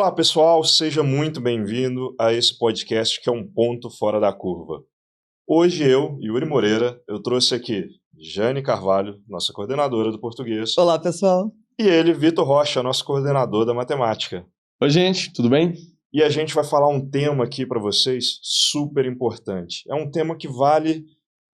Olá, pessoal, seja muito bem-vindo a esse podcast que é um ponto fora da curva. Hoje eu, Yuri Moreira, eu trouxe aqui Jane Carvalho, nossa coordenadora do português. Olá, pessoal. E ele, Vitor Rocha, nosso coordenador da matemática. Oi, gente, tudo bem? E a gente vai falar um tema aqui para vocês super importante. É um tema que vale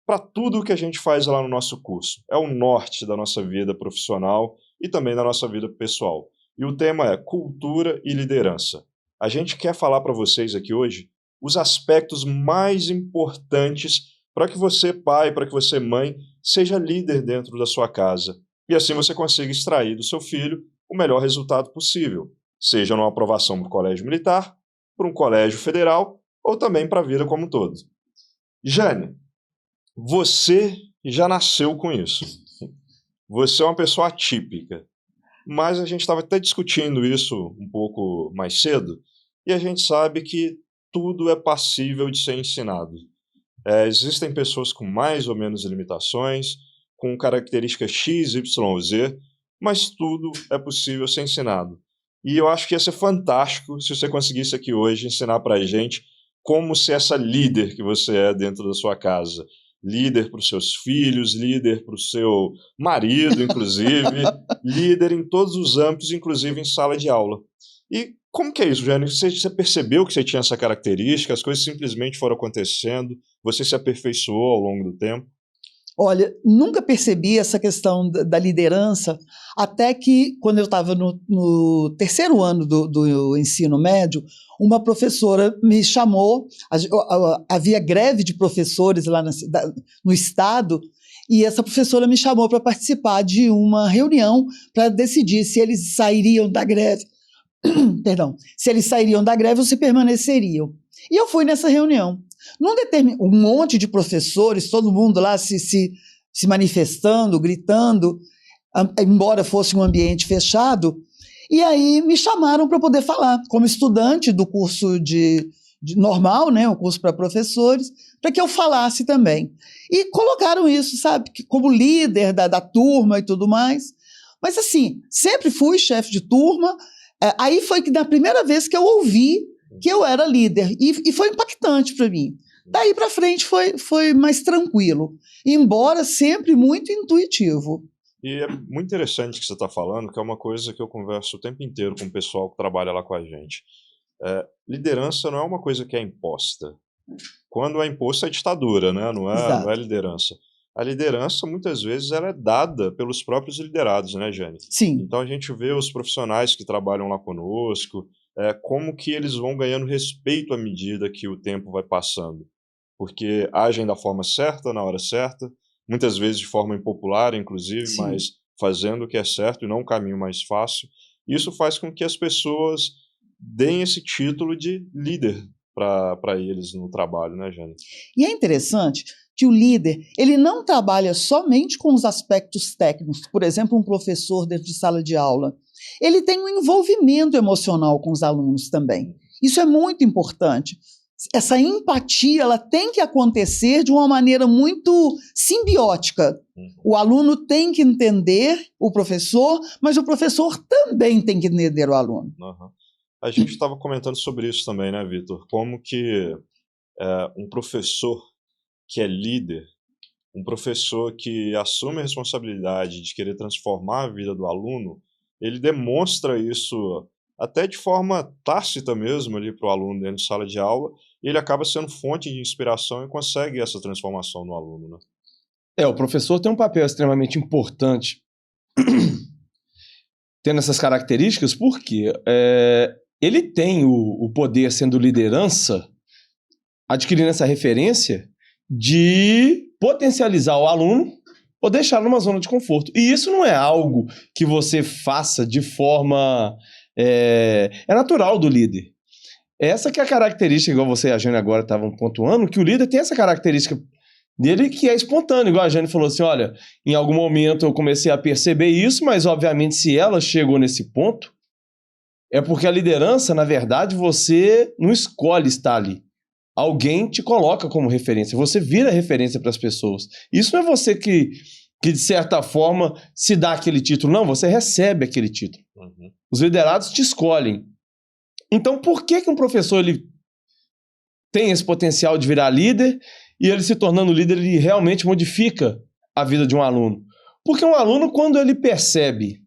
para tudo o que a gente faz lá no nosso curso. É o norte da nossa vida profissional e também da nossa vida pessoal. E o tema é cultura e liderança. A gente quer falar para vocês aqui hoje os aspectos mais importantes para que você, pai, para que você, mãe, seja líder dentro da sua casa. E assim você consiga extrair do seu filho o melhor resultado possível, seja numa aprovação para o colégio militar, para um colégio federal ou também para a vida como um todo. Jane, você já nasceu com isso. Você é uma pessoa atípica. Mas a gente estava até discutindo isso um pouco mais cedo, e a gente sabe que tudo é passível de ser ensinado. Existem pessoas com mais ou menos limitações, com características X, Y, Z, mas tudo é possível ser ensinado. E eu acho que ia ser fantástico se você conseguisse aqui hoje ensinar para a gente como ser essa líder que você é dentro da sua casa. Líder para os seus filhos, líder para o seu marido, inclusive, líder em todos os âmbitos, inclusive em sala de aula. E como que é isso, Jane? Você percebeu que você tinha essa característica, as coisas simplesmente foram acontecendo, você se aperfeiçoou ao longo do tempo? Olha, nunca percebi essa questão da liderança, até que, quando eu estava no terceiro ano do ensino médio, uma professora me chamou, havia greve de professores lá no estado, e essa professora me chamou para participar de uma reunião para decidir se eles sairiam da greve, se eles sairiam da greve ou se permaneceriam. E eu fui nessa reunião. Um monte de professores, todo mundo lá se manifestando, gritando, embora fosse um ambiente fechado, e aí me chamaram para poder falar, como estudante do curso de normal, né, um curso para professores, para que eu falasse também. E colocaram isso, sabe, como líder da turma e tudo mais. Mas assim, sempre fui chefe de turma, aí foi que na primeira vez que eu ouvi que eu era líder, e foi impactante para mim. Daí para frente foi mais tranquilo, embora sempre muito intuitivo. E é muito interessante que você está falando, que é uma coisa que eu converso o tempo inteiro com o pessoal que trabalha lá com a gente. Liderança não é uma coisa que é imposta. Quando é imposto é ditadura, né? Não é liderança. A liderança, muitas vezes, ela é dada pelos próprios liderados, né, Jane? Sim. Então a gente vê os profissionais que trabalham lá conosco, como que eles vão ganhando respeito à medida que o tempo vai passando. Porque agem da forma certa, na hora certa, muitas vezes de forma impopular, inclusive, Sim. mas fazendo o que é certo e não o caminho mais fácil. Isso faz com que as pessoas deem esse título de líder para eles no trabalho, né, Jane? E é interessante que o líder, ele não trabalha somente com os aspectos técnicos, por exemplo, um professor dentro de sala de aula. Ele tem um envolvimento emocional com os alunos também. Isso é muito importante. Essa empatia, ela tem que acontecer de uma maneira muito simbiótica. O aluno tem que entender o professor, mas o professor também tem que entender o aluno. Uhum. A gente estava comentando sobre isso também, né, Vitor? Como que um professor que é líder, um professor que assume a responsabilidade de querer transformar a vida do aluno, ele demonstra isso até de forma tácita mesmo ali para o aluno dentro de sala de aula, e ele acaba sendo fonte de inspiração e consegue essa transformação no aluno, né? O professor tem um papel extremamente importante tendo essas características, porque ele tem o poder, sendo liderança, adquirindo essa referência de potencializar o aluno ou deixá-lo numa zona de conforto. E isso não é algo que você faça de forma... É natural do líder. Essa que é a característica, igual você e a Jane agora estavam pontuando, que o líder tem essa característica dele que é espontâneo, igual a Jane falou assim, olha, em algum momento eu comecei a perceber isso, mas obviamente se ela chegou nesse ponto, é porque a liderança, na verdade, você não escolhe estar ali. Alguém te coloca como referência, você vira referência para as pessoas. Isso não é você que de certa forma se dá aquele título, não, você recebe aquele título. Os liderados te escolhem. Então, por que que um professor ele tem esse potencial de virar líder e ele se tornando líder, ele realmente modifica a vida de um aluno? Porque um aluno, quando ele percebe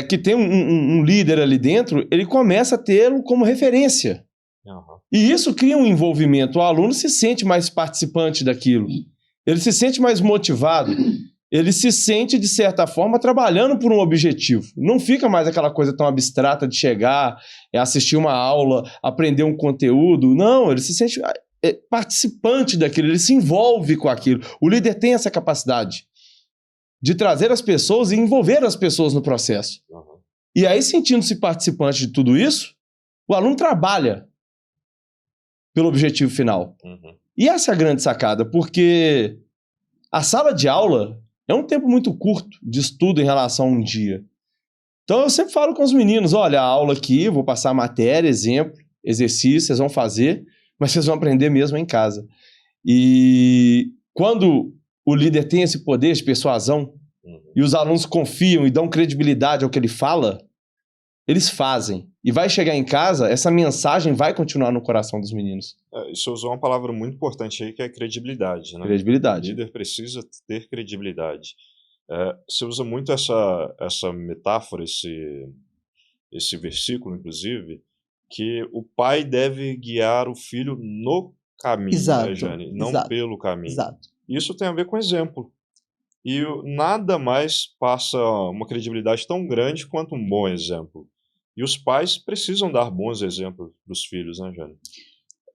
que tem um líder ali dentro, ele começa a tê-lo como referência. Aham. E isso cria um envolvimento. O aluno se sente mais participante daquilo. Ele se sente mais motivado. Ele se sente, de certa forma, trabalhando por um objetivo. Não fica mais aquela coisa tão abstrata de chegar, assistir uma aula, aprender um conteúdo. Não, ele se sente participante daquilo, ele se envolve com aquilo. O líder tem essa capacidade de trazer as pessoas e envolver as pessoas no processo. Aham. E aí, sentindo-se participante de tudo isso, o aluno trabalha pelo objetivo final. Uhum. E essa é a grande sacada, porque a sala de aula é um tempo muito curto de estudo em relação a um dia. Então eu sempre falo com os meninos, olha, a aula aqui, vou passar matéria, exemplo, exercício, vocês vão fazer, mas vocês vão aprender mesmo em casa. E quando o líder tem esse poder de persuasão e os alunos confiam e dão credibilidade ao que ele fala, eles fazem. E vai chegar em casa, essa mensagem vai continuar no coração dos meninos. Isso usou uma palavra muito importante aí, que é credibilidade, né? Credibilidade. O líder precisa ter credibilidade. Você usa muito essa metáfora, esse versículo, inclusive, que o pai deve guiar o filho no caminho, Exato, né, Jane? Não exato, pelo caminho. exato. Isso tem a ver com exemplo. E nada mais passa uma credibilidade tão grande quanto um bom exemplo. E os pais precisam dar bons exemplos para os filhos, né, Jane?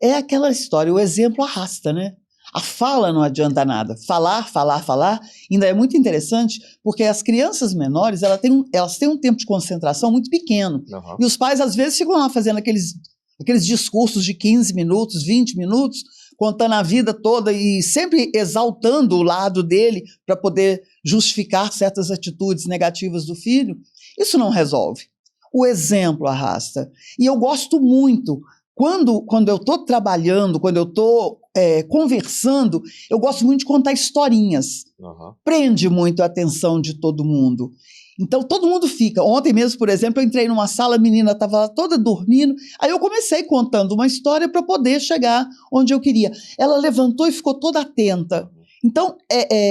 É aquela história, o exemplo arrasta, né? A fala não adianta nada. Falar, falar, falar, ainda é muito interessante, porque as crianças menores, elas têm um tempo de concentração muito pequeno. Uhum. E os pais, às vezes, ficam lá fazendo aqueles discursos de 15 minutos, 20 minutos, contando a vida toda e sempre exaltando o lado dele para poder justificar certas atitudes negativas do filho. Isso não resolve. O exemplo arrasta. E eu gosto muito, quando eu estou trabalhando, quando eu estou conversando, eu gosto muito de contar historinhas. Uhum. Prende muito a atenção de todo mundo. Então, todo mundo fica. Ontem mesmo, por exemplo, eu entrei numa sala, a menina estava toda dormindo, aí eu comecei contando uma história para poder chegar onde eu queria. Ela levantou e ficou toda atenta. Então,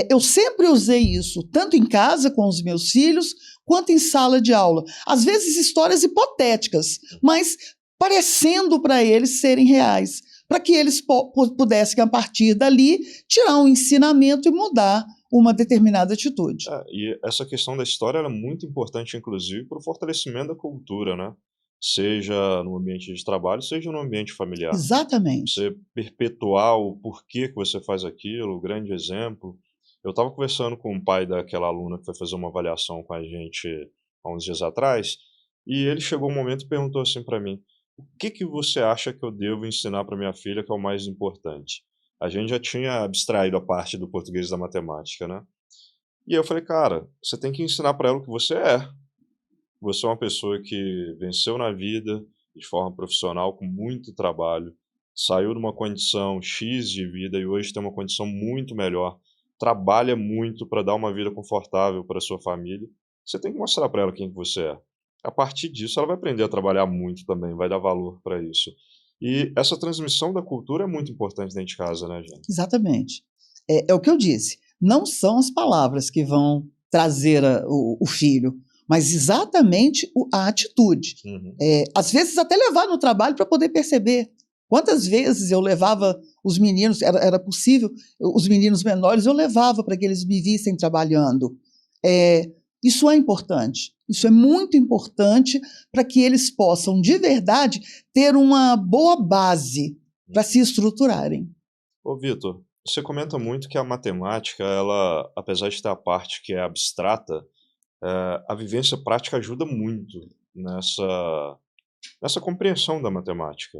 eu sempre usei isso, tanto em casa com os meus filhos, quanto em sala de aula. Às vezes, histórias hipotéticas, mas parecendo para eles serem reais, para que eles pudessem, a partir dali, tirar um ensinamento e mudar uma determinada atitude. E essa questão da história é muito importante, inclusive, para o fortalecimento da cultura, né? Seja no ambiente de trabalho, seja no ambiente familiar. Exatamente. Você perpetuar o porquê que você faz aquilo, o grande exemplo. Eu estava conversando com o pai daquela aluna que foi fazer uma avaliação com a gente há uns dias atrás, e ele chegou um momento e perguntou assim para mim: o que você acha que eu devo ensinar para minha filha que é o mais importante? A gente já tinha abstraído a parte do português e da matemática, né? E aí eu falei, cara, você tem que ensinar para ela o que você é. Você é uma pessoa que venceu na vida de forma profissional, com muito trabalho, saiu de uma condição X de vida e hoje tem uma condição muito melhor, trabalha muito para dar uma vida confortável para sua família. Você tem que mostrar para ela quem que você é. A partir disso, ela vai aprender a trabalhar muito também, vai dar valor para isso. E essa transmissão da cultura é muito importante dentro de casa, né, gente? Exatamente. É o que eu disse. Não são as palavras que vão trazer o filho, mas exatamente a atitude. Uhum. Às vezes até levar no trabalho para poder perceber. Quantas vezes eu levava os meninos, era possível, os meninos menores, eu levava para que eles me vissem trabalhando. Isso é importante. Isso é muito importante para que eles possam, de verdade, ter uma boa base para se estruturarem. Ô, Vitor, você comenta muito que a matemática, ela, apesar de ter a parte que é abstrata, a vivência prática ajuda muito nessa compreensão da matemática.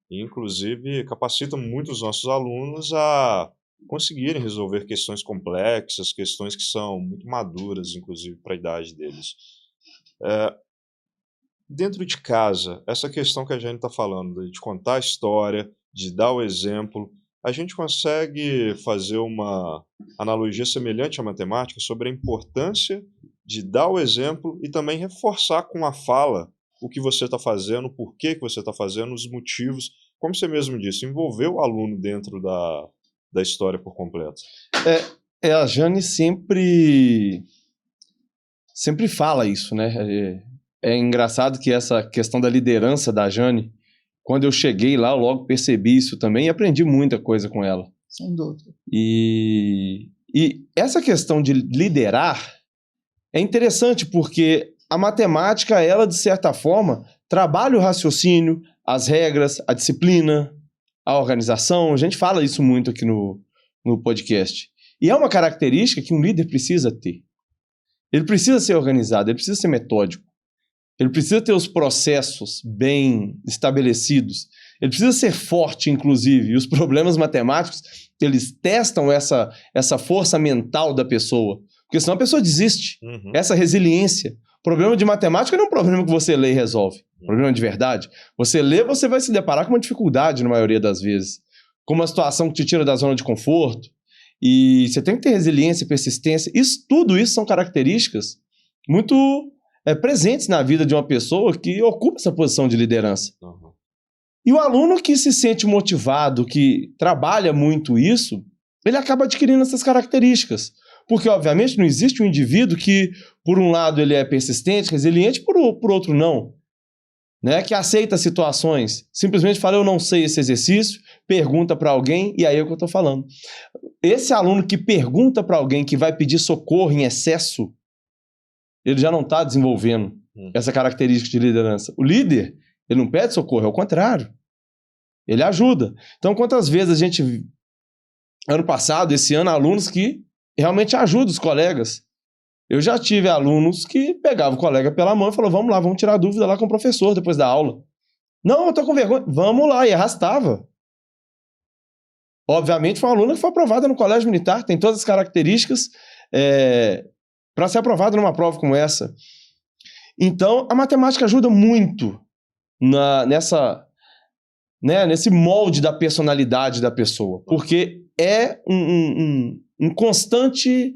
E, inclusive, capacita muito os nossos alunos a conseguirem resolver questões complexas, questões que são muito maduras, inclusive, para a idade deles. Dentro de casa, essa questão que a gente está falando, de contar a história, de dar o exemplo, a gente consegue fazer uma analogia semelhante à matemática sobre a importância de dar o exemplo e também reforçar com a fala o que você está fazendo, por que você está fazendo, os motivos. Como você mesmo disse, envolver o aluno dentro da história por completo. A Jane sempre fala isso, né? É engraçado que essa questão da liderança da Jane, quando eu cheguei lá, eu logo percebi isso também e aprendi muita coisa com ela. Sem dúvida. E essa questão de liderar é interessante porque a matemática, ela, de certa forma, trabalha o raciocínio, as regras, a disciplina, a organização. A gente fala isso muito aqui no podcast. E é uma característica que um líder precisa ter. Ele precisa ser organizado, ele precisa ser metódico. Ele precisa ter os processos bem estabelecidos. Ele precisa ser forte, inclusive. E os problemas matemáticos, eles testam essa força mental da pessoa. Porque senão a pessoa desiste. Uhum. Essa resiliência. O problema de matemática não é um problema que você lê e resolve. Problema de verdade. Você lê, você vai se deparar com uma dificuldade na maioria das vezes. Com uma situação que te tira da zona de conforto. E você tem que ter resiliência, persistência. Tudo isso são características muito presentes na vida de uma pessoa que ocupa essa posição de liderança. Uhum. E o aluno que se sente motivado, que trabalha muito isso, ele acaba adquirindo essas características. Porque, obviamente, não existe um indivíduo que, por um lado, ele é persistente, resiliente, por outro não. Né? Que aceita situações. Simplesmente fala, eu não sei esse exercício, pergunta para alguém, e aí é o que eu estou falando. Esse aluno que pergunta para alguém que vai pedir socorro em excesso, ele já não está desenvolvendo essa característica de liderança. O líder, ele não pede socorro, é o contrário. Ele ajuda. Então, quantas vezes a gente, ano passado, esse ano, alunos que realmente ajudam os colegas. Eu já tive alunos que pegavam o colega pela mão e falavam, vamos lá, vamos tirar dúvida lá com o professor depois da aula. Não, eu tô com vergonha. Vamos lá, e arrastava. Obviamente foi uma aluna que foi aprovada no colégio militar, tem todas as características para ser aprovada numa prova como essa. Então, a matemática ajuda muito nesse molde da personalidade da pessoa, porque é um constante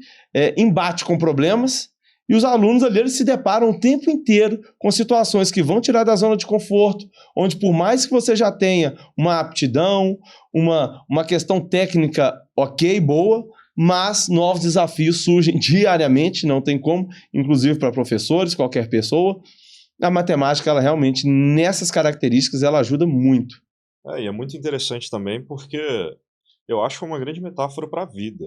embate com problemas, e os alunos ali eles se deparam o tempo inteiro com situações que vão tirar da zona de conforto, onde por mais que você já tenha uma aptidão, uma questão técnica ok, boa, mas novos desafios surgem diariamente, não tem como, inclusive para professores, qualquer pessoa. A matemática, ela realmente, nessas características, ela ajuda muito. E é muito interessante também porque eu acho uma grande metáfora para a vida.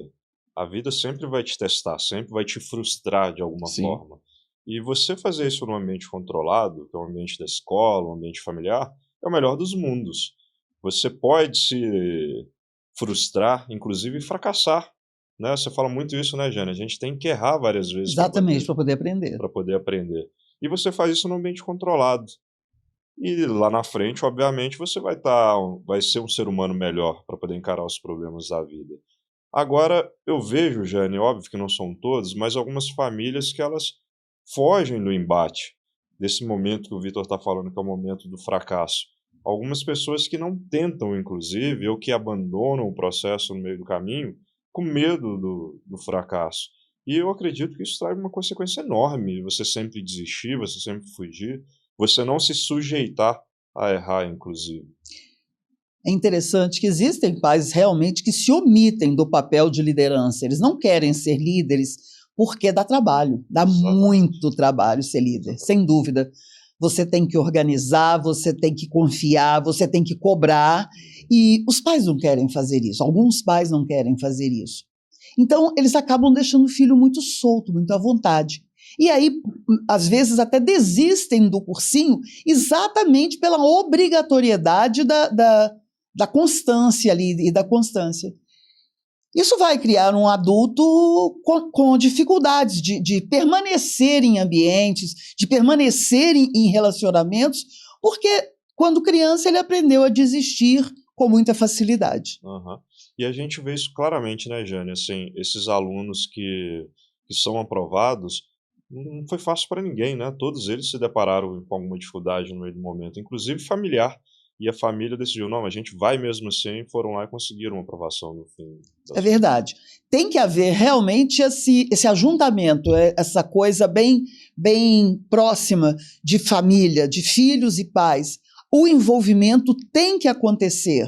A vida sempre vai te testar, sempre vai te frustrar de alguma forma. E você fazer isso num ambiente controlado, que é o ambiente da escola, um ambiente familiar, é o melhor dos mundos. Você pode se frustrar, inclusive fracassar. Né? Você fala muito isso, né, Jane? A gente tem que errar várias vezes. Exatamente, para poder aprender. Para poder aprender. E você faz isso num ambiente controlado. E lá na frente, obviamente, você vai ser um ser humano melhor para poder encarar os problemas da vida. Agora, eu vejo, Jane, óbvio que não são todos, mas algumas famílias que elas fogem do embate, desse momento que o Vitor está falando, que é o momento do fracasso. Algumas pessoas que não tentam, inclusive, ou que abandonam o processo no meio do caminho, com medo do fracasso. E eu acredito que isso traz uma consequência enorme, você sempre desistir, você sempre fugir, você não se sujeitar a errar, inclusive. É interessante que existem pais realmente que se omitem do papel de liderança. Eles não querem ser líderes porque dá trabalho, dá muito trabalho ser líder, sem dúvida. Você tem que organizar, você tem que confiar, você tem que cobrar, e os pais não querem fazer isso, alguns pais não querem fazer isso. Então, eles acabam deixando o filho muito solto, muito à vontade. E aí, às vezes, até desistem do cursinho exatamente pela obrigatoriedade da constância ali e da constância. Isso vai criar um adulto com dificuldades de permanecer em ambientes, de permanecer em relacionamentos, porque quando criança ele aprendeu a desistir com muita facilidade. Uhum. E a gente vê isso claramente, né, Jane? Assim, esses alunos que são aprovados, não foi fácil para ninguém, né? Todos eles se depararam com alguma dificuldade no meio do momento, inclusive familiar. e a família decidiu, não, a gente vai mesmo assim, e foram lá e conseguiram uma aprovação no fim. É verdade. Tem que haver realmente esse ajuntamento, essa coisa bem, bem próxima de família, de filhos e pais. O envolvimento tem que acontecer.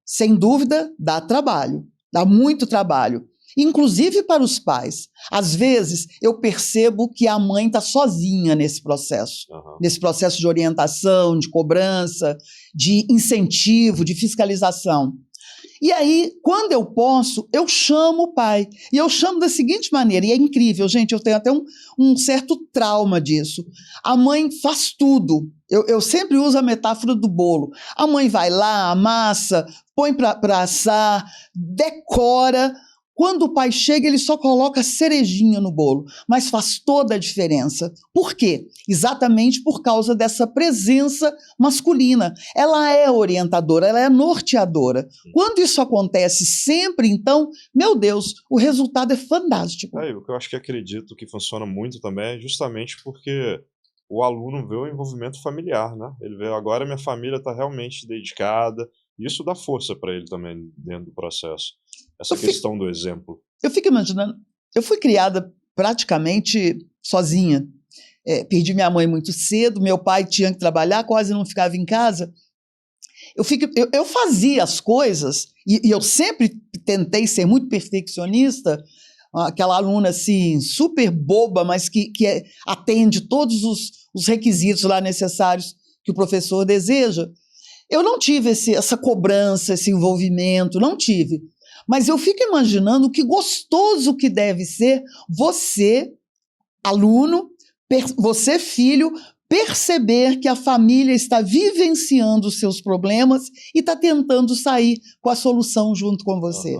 Sem dúvida, dá trabalho, dá muito trabalho. Inclusive para os pais. Às vezes, eu percebo que a mãe está sozinha nesse processo de orientação, de cobrança, de incentivo, de fiscalização. E aí, quando eu posso, eu chamo o pai. E eu chamo da seguinte maneira, e é incrível, gente, eu tenho até um certo trauma disso. A mãe faz tudo. Eu sempre uso a metáfora do bolo. A mãe vai lá, amassa, põe para assar, decora. Quando o pai chega, ele só coloca cerejinha no bolo, mas faz toda a diferença. Por quê? Exatamente por causa dessa presença masculina. Ela é orientadora, ela é norteadora. Quando isso acontece sempre, então, meu Deus, o resultado é fantástico. O que eu acho que acredito que funciona muito também é justamente porque o aluno vê o envolvimento familiar, né? Ele vê, agora minha família está realmente dedicada, e isso dá força para ele também dentro do processo. Essa questão do exemplo. Eu fico imaginando, eu fui criada praticamente sozinha. Perdi minha mãe muito cedo, meu pai tinha que trabalhar, quase não ficava em casa. Eu fazia as coisas, e eu sempre tentei ser muito perfeccionista, aquela aluna assim, super boba, mas que atende todos os requisitos lá necessários que o professor deseja. Eu não tive essa cobrança, esse envolvimento, não tive. Mas eu fico imaginando que gostoso que deve ser você, aluno, você, filho, perceber que a família está vivenciando os seus problemas e está tentando sair com a solução junto com você.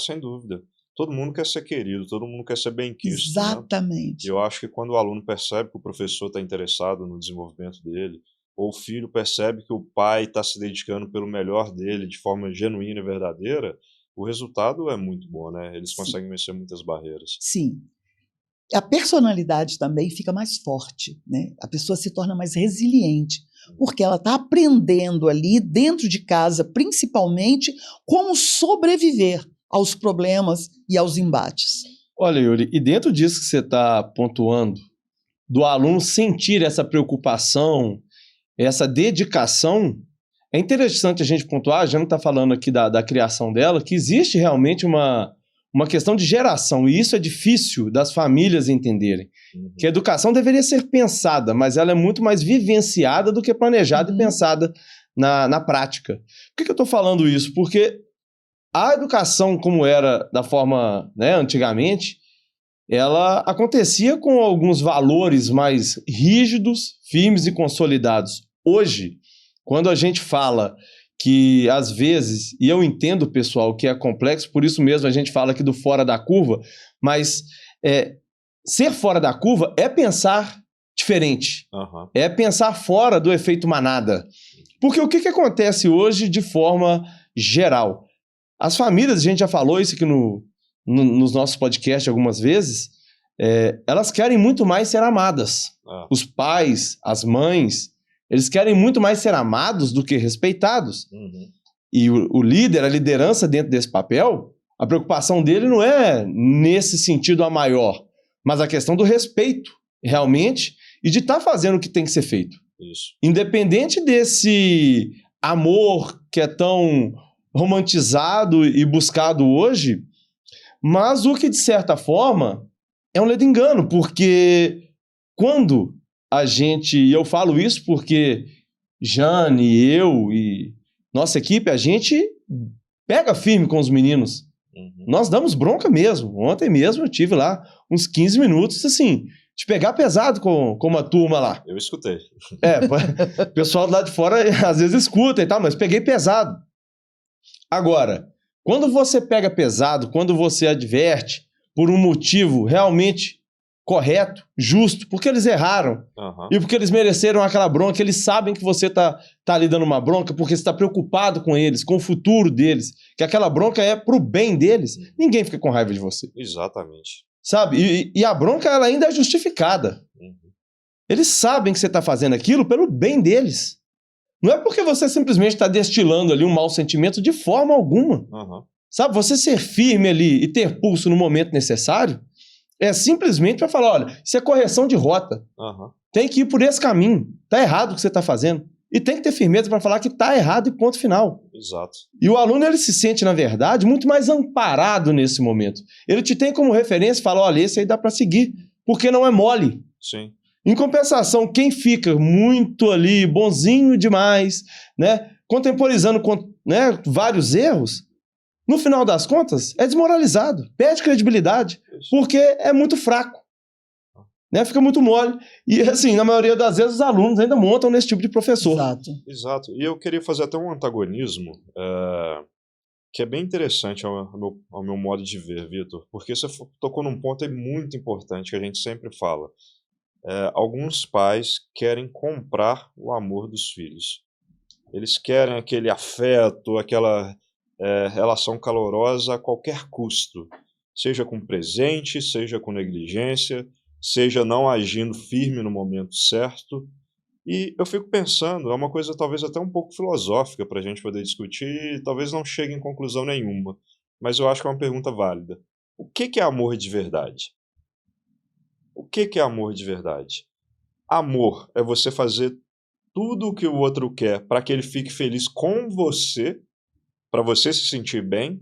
Sem dúvida. Todo mundo quer ser querido, todo mundo quer ser bem-quisto. Exatamente. Né? Eu acho que quando o aluno percebe que o professor está interessado no desenvolvimento dele, ou o filho percebe que o pai está se dedicando pelo melhor dele de forma genuína e verdadeira, o resultado é muito bom, né? Eles conseguem vencer muitas barreiras. Sim. A personalidade também fica mais forte, né? A pessoa se torna mais resiliente, porque ela está aprendendo ali, dentro de casa, principalmente, como sobreviver aos problemas e aos embates. Olha, Yuri, e dentro disso que você está pontuando, do aluno sentir essa preocupação, essa dedicação, é interessante a gente pontuar, a gente não está falando aqui da criação dela, que existe realmente uma questão de geração, e isso é difícil das famílias entenderem. Que a educação deveria ser pensada, mas ela é muito mais vivenciada do que planejada e pensada na prática. Por que eu estou falando isso? Porque a educação, como era da forma, né, antigamente, ela acontecia com alguns valores mais rígidos, firmes e consolidados. Hoje, quando a gente fala que, às vezes, e eu entendo, pessoal, que é complexo, por isso mesmo a gente fala aqui do fora da curva, mas ser fora da curva é pensar diferente, é pensar fora do efeito manada. Porque o que acontece hoje de forma geral? As famílias, a gente já falou isso aqui nos nossos podcasts algumas vezes, elas querem muito mais ser amadas. Os pais, as mães, eles querem muito mais ser amados do que respeitados. E o líder, a liderança dentro desse papel, a preocupação dele não é nesse sentido a maior, mas a questão do respeito, realmente, e de estar fazendo o que tem que ser feito. Isso. Independente desse amor que é tão romantizado e buscado hoje, mas o que, de certa forma, é um ledo engano, porque quando a gente, e eu falo isso porque Jane, eu e nossa equipe, a gente pega firme com os meninos. Nós damos bronca mesmo. Ontem mesmo eu tive lá uns 15 minutos, assim, de pegar pesado com uma turma lá. Eu escutei. O pessoal do lado de fora às vezes escuta e tal, mas peguei pesado. Agora, quando você pega pesado, quando você adverte por um motivo realmente correto, justo, porque eles erraram e porque eles mereceram aquela bronca, eles sabem que você tá ali dando uma bronca porque você está preocupado com eles, com o futuro deles, que aquela bronca é pro bem deles, ninguém fica com raiva de você. Exatamente. Sabe? E a bronca ela ainda é justificada. Eles sabem que você está fazendo aquilo pelo bem deles. Não é porque você simplesmente está destilando ali um mau sentimento de forma alguma. Aham. Sabe, você ser firme ali e ter pulso no momento necessário é simplesmente para falar, olha, isso é correção de rota. Aham. Tem que ir por esse caminho. Tá errado o que você está fazendo. E tem que ter firmeza para falar que tá errado e ponto final. Exato. E o aluno, ele se sente, na verdade, muito mais amparado nesse momento. Ele te tem como referência e fala, olha, esse aí dá para seguir, porque não é mole. Sim. Em compensação, quem fica muito ali, bonzinho demais, né, contemporizando né, vários erros, no final das contas, é desmoralizado, perde credibilidade, porque é muito fraco. Né, fica muito mole. E, assim, na maioria das vezes, os alunos ainda montam nesse tipo de professor. Exato. Exato. E eu queria fazer até um antagonismo, que é bem interessante ao meu modo de ver, Vitor, porque você tocou num ponto aí muito importante que a gente sempre fala. Alguns pais querem comprar o amor dos filhos. Eles querem aquele afeto, aquela relação calorosa a qualquer custo, seja com presente, seja com negligência, seja não agindo firme no momento certo. E eu fico pensando, é uma coisa talvez até um pouco filosófica para a gente poder discutir e talvez não chegue em conclusão nenhuma, mas eu acho que é uma pergunta válida. O que é amor de verdade? O que é amor de verdade? Amor é você fazer tudo o que o outro quer para que ele fique feliz com você, para você se sentir bem,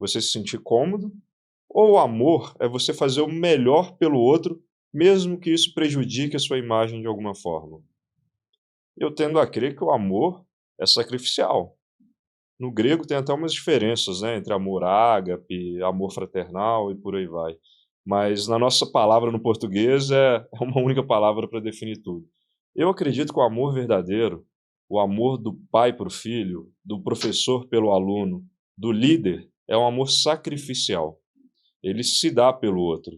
você se sentir cômodo? Ou amor é você fazer o melhor pelo outro, mesmo que isso prejudique a sua imagem de alguma forma? Eu tendo a crer que o amor é sacrificial. No grego tem até umas diferenças, né, entre amor ágape, amor fraternal e por aí vai. Mas na nossa palavra no português é uma única palavra para definir tudo. Eu acredito que o amor verdadeiro, o amor do pai para o filho, do professor pelo aluno, do líder, é um amor sacrificial. Ele se dá pelo outro.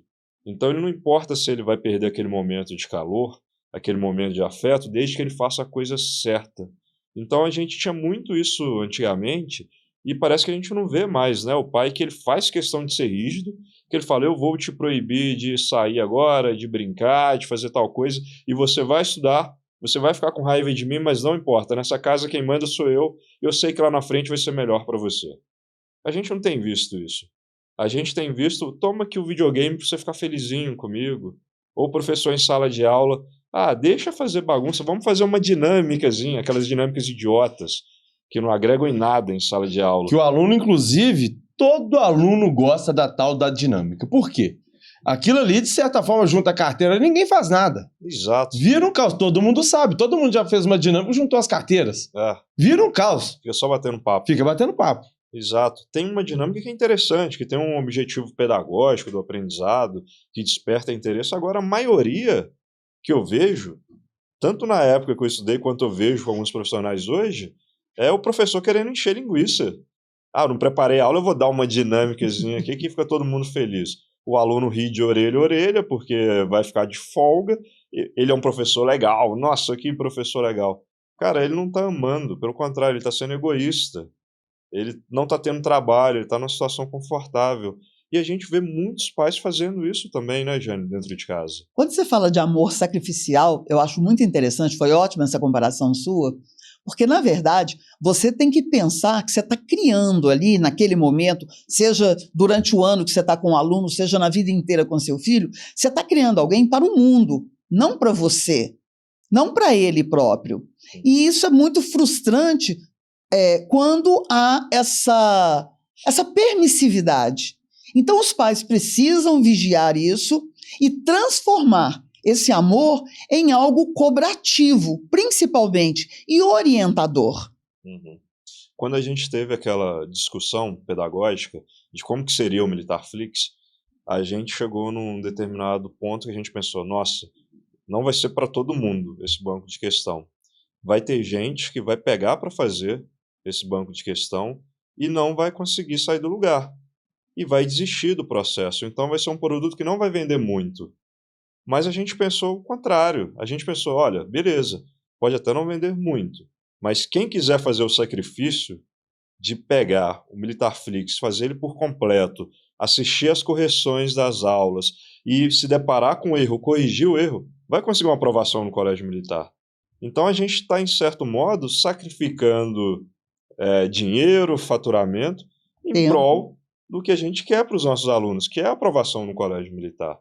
Então ele não importa se ele vai perder aquele momento de calor, aquele momento de afeto, desde que ele faça a coisa certa. Então a gente tinha muito isso antigamente e parece que a gente não vê mais, né? O pai que ele faz questão de ser rígido, que ele fala, eu vou te proibir de sair agora, de brincar, de fazer tal coisa, e você vai estudar, você vai ficar com raiva de mim, mas não importa, nessa casa quem manda sou eu, e eu sei que lá na frente vai ser melhor para você. A gente não tem visto isso. A gente tem visto, toma aqui o videogame para você ficar felizinho comigo. Ou o professor em sala de aula, deixa fazer bagunça, vamos fazer uma dinâmicazinha, aquelas dinâmicas idiotas, que não agregam em nada em sala de aula. Que o aluno, inclusive, todo aluno gosta da tal da dinâmica. Por quê? Aquilo ali, de certa forma, junta a carteira, ninguém faz nada. Exato. Vira um caos, todo mundo sabe, todo mundo já fez uma dinâmica, juntou as carteiras. Vira um caos. Fica só batendo papo. Fica batendo papo. Exato. Tem uma dinâmica que é interessante, que tem um objetivo pedagógico do aprendizado, que desperta interesse. Agora, a maioria que eu vejo, tanto na época que eu estudei, quanto eu vejo com alguns profissionais hoje, é o professor querendo encher linguiça. Não preparei a aula, eu vou dar uma dinâmicazinha aqui que fica todo mundo feliz. O aluno ri de orelha a orelha, porque vai ficar de folga. Ele é um professor legal. Nossa, que professor legal. Cara, ele não está amando, pelo contrário, ele está sendo egoísta. Ele não está tendo trabalho, ele está numa situação confortável. E a gente vê muitos pais fazendo isso também, né, Jane, dentro de casa. Quando você fala de amor sacrificial, eu acho muito interessante, foi ótima essa comparação sua, porque, na verdade, você tem que pensar que você está criando ali, naquele momento, seja durante o ano que você está com um aluno, seja na vida inteira com seu filho, você está criando alguém para o mundo, não para você, não para ele próprio. E isso é muito frustrante quando há essa permissividade. Então, os pais precisam vigiar isso e transformar esse amor em algo cobrativo, principalmente, e orientador. Uhum. Quando a gente teve aquela discussão pedagógica de como que seria o Militarflix, a gente chegou num determinado ponto que a gente pensou, nossa, não vai ser para todo mundo esse banco de questão. Vai ter gente que vai pegar para fazer esse banco de questão e não vai conseguir sair do lugar. E vai desistir do processo. Então vai ser um produto que não vai vender muito. Mas a gente pensou o contrário. A gente pensou, olha, beleza, pode até não vender muito, mas quem quiser fazer o sacrifício de pegar o Militarflix, fazer ele por completo, assistir as correções das aulas e se deparar com o erro, corrigir o erro, vai conseguir uma aprovação no colégio militar. Então a gente está, em certo modo, sacrificando dinheiro, faturamento, em prol do que a gente quer para os nossos alunos, que é a aprovação no colégio militar.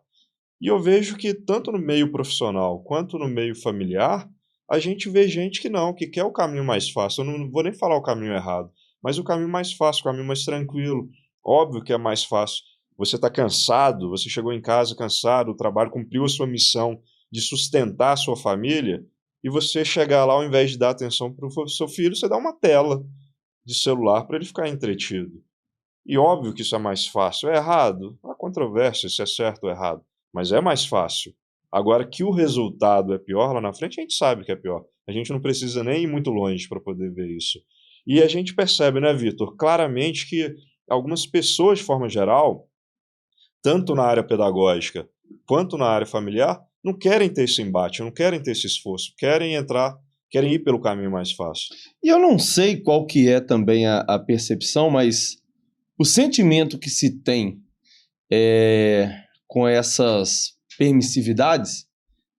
E eu vejo que tanto no meio profissional quanto no meio familiar, a gente vê gente que quer o caminho mais fácil. Eu não vou nem falar o caminho errado, mas o caminho mais fácil, o caminho mais tranquilo. Óbvio que é mais fácil. Você está cansado, você chegou em casa cansado, o trabalho cumpriu a sua missão de sustentar a sua família, e você chegar lá, ao invés de dar atenção para o seu filho, você dá uma tela de celular para ele ficar entretido. E óbvio que isso é mais fácil. É errado? Há controvérsia se é certo ou errado. Mas é mais fácil. Agora, que o resultado é pior lá na frente, a gente sabe que é pior. A gente não precisa nem ir muito longe para poder ver isso. E a gente percebe, né, Vitor, claramente que algumas pessoas, de forma geral, tanto na área pedagógica quanto na área familiar, não querem ter esse embate, não querem ter esse esforço, querem ir pelo caminho mais fácil. E eu não sei qual que é também a percepção, mas o sentimento que se tem com essas permissividades,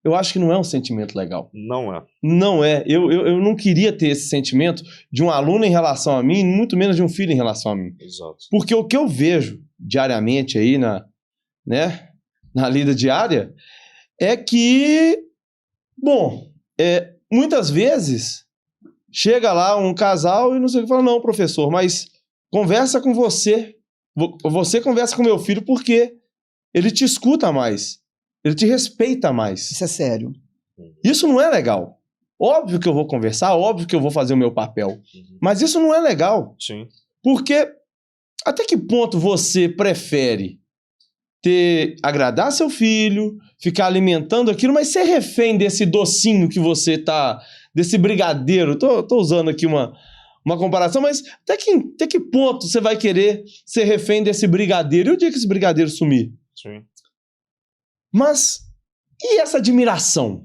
eu acho que não é um sentimento legal. Não é. Não é. Eu não queria ter esse sentimento de um aluno em relação a mim, muito menos de um filho em relação a mim. Exato. Porque o que eu vejo diariamente aí na lida diária é que, muitas vezes chega lá um casal e não sei o que, fala, não, professor, mas conversa com você. Você conversa com meu filho porque ele te escuta mais. Ele te respeita mais. Isso é sério. Isso não é legal. Óbvio que eu vou conversar, óbvio que eu vou fazer o meu papel. Mas isso não é legal. Sim. Porque até que ponto você prefere agradar seu filho, ficar alimentando aquilo, mas ser refém desse docinho que você tá, desse brigadeiro? Tô usando aqui uma comparação, mas até que ponto você vai querer ser refém desse brigadeiro? E o dia que esse brigadeiro sumir? Sim. Mas, e essa admiração?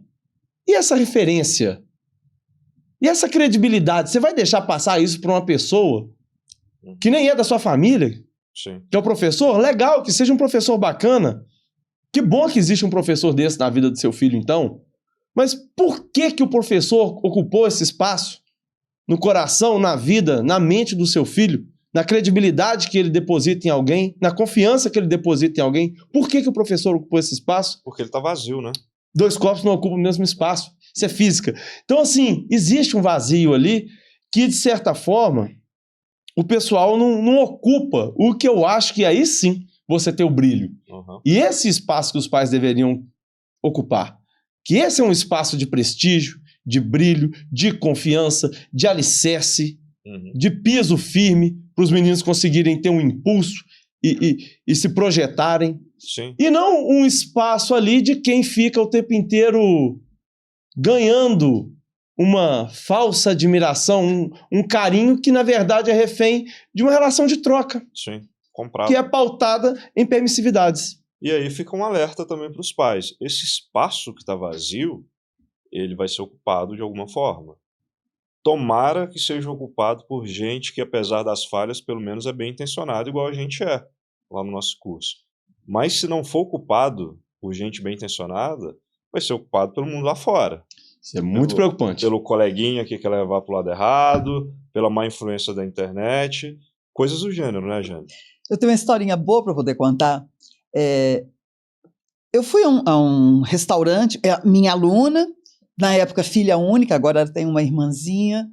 E essa referência? E essa credibilidade? Você vai deixar passar isso para uma pessoa que nem é da sua família? Sim. Que é o professor? Legal, que seja um professor bacana. Que bom que existe um professor desse na vida do seu filho, então. Mas por que o professor ocupou esse espaço no coração, na vida, na mente do seu filho? Na credibilidade que ele deposita em alguém, na confiança que ele deposita em alguém. Por que o professor ocupou esse espaço? Porque ele está vazio, né? 2 corpos não ocupam o mesmo espaço. Isso é física. Então, assim, existe um vazio ali que, de certa forma, o pessoal não ocupa. O que eu acho que aí sim você tem o brilho. Uhum. E esse espaço que os pais deveriam ocupar. Que esse é um espaço de prestígio, de brilho, de confiança, de alicerce, de piso firme, para os meninos conseguirem ter um impulso e se projetarem. Sim. E não um espaço ali de quem fica o tempo inteiro ganhando uma falsa admiração, um carinho que, na verdade, é refém de uma relação de troca. Sim, comprado. Que é pautada em permissividades. E aí fica um alerta também para os pais. Esse espaço que está vazio, ele vai ser ocupado de alguma forma. Tomara que seja ocupado por gente que, apesar das falhas, pelo menos é bem intencionada, igual a gente é lá no nosso curso. Mas se não for ocupado por gente bem intencionada, vai ser ocupado pelo mundo lá fora. Isso é muito preocupante. Pelo coleguinha que quer levar para o lado errado, pela má influência da internet, coisas do gênero, né, Jane? Eu tenho uma historinha boa para poder contar. Eu fui a um restaurante, minha aluna, na época filha única, agora ela tem uma irmãzinha,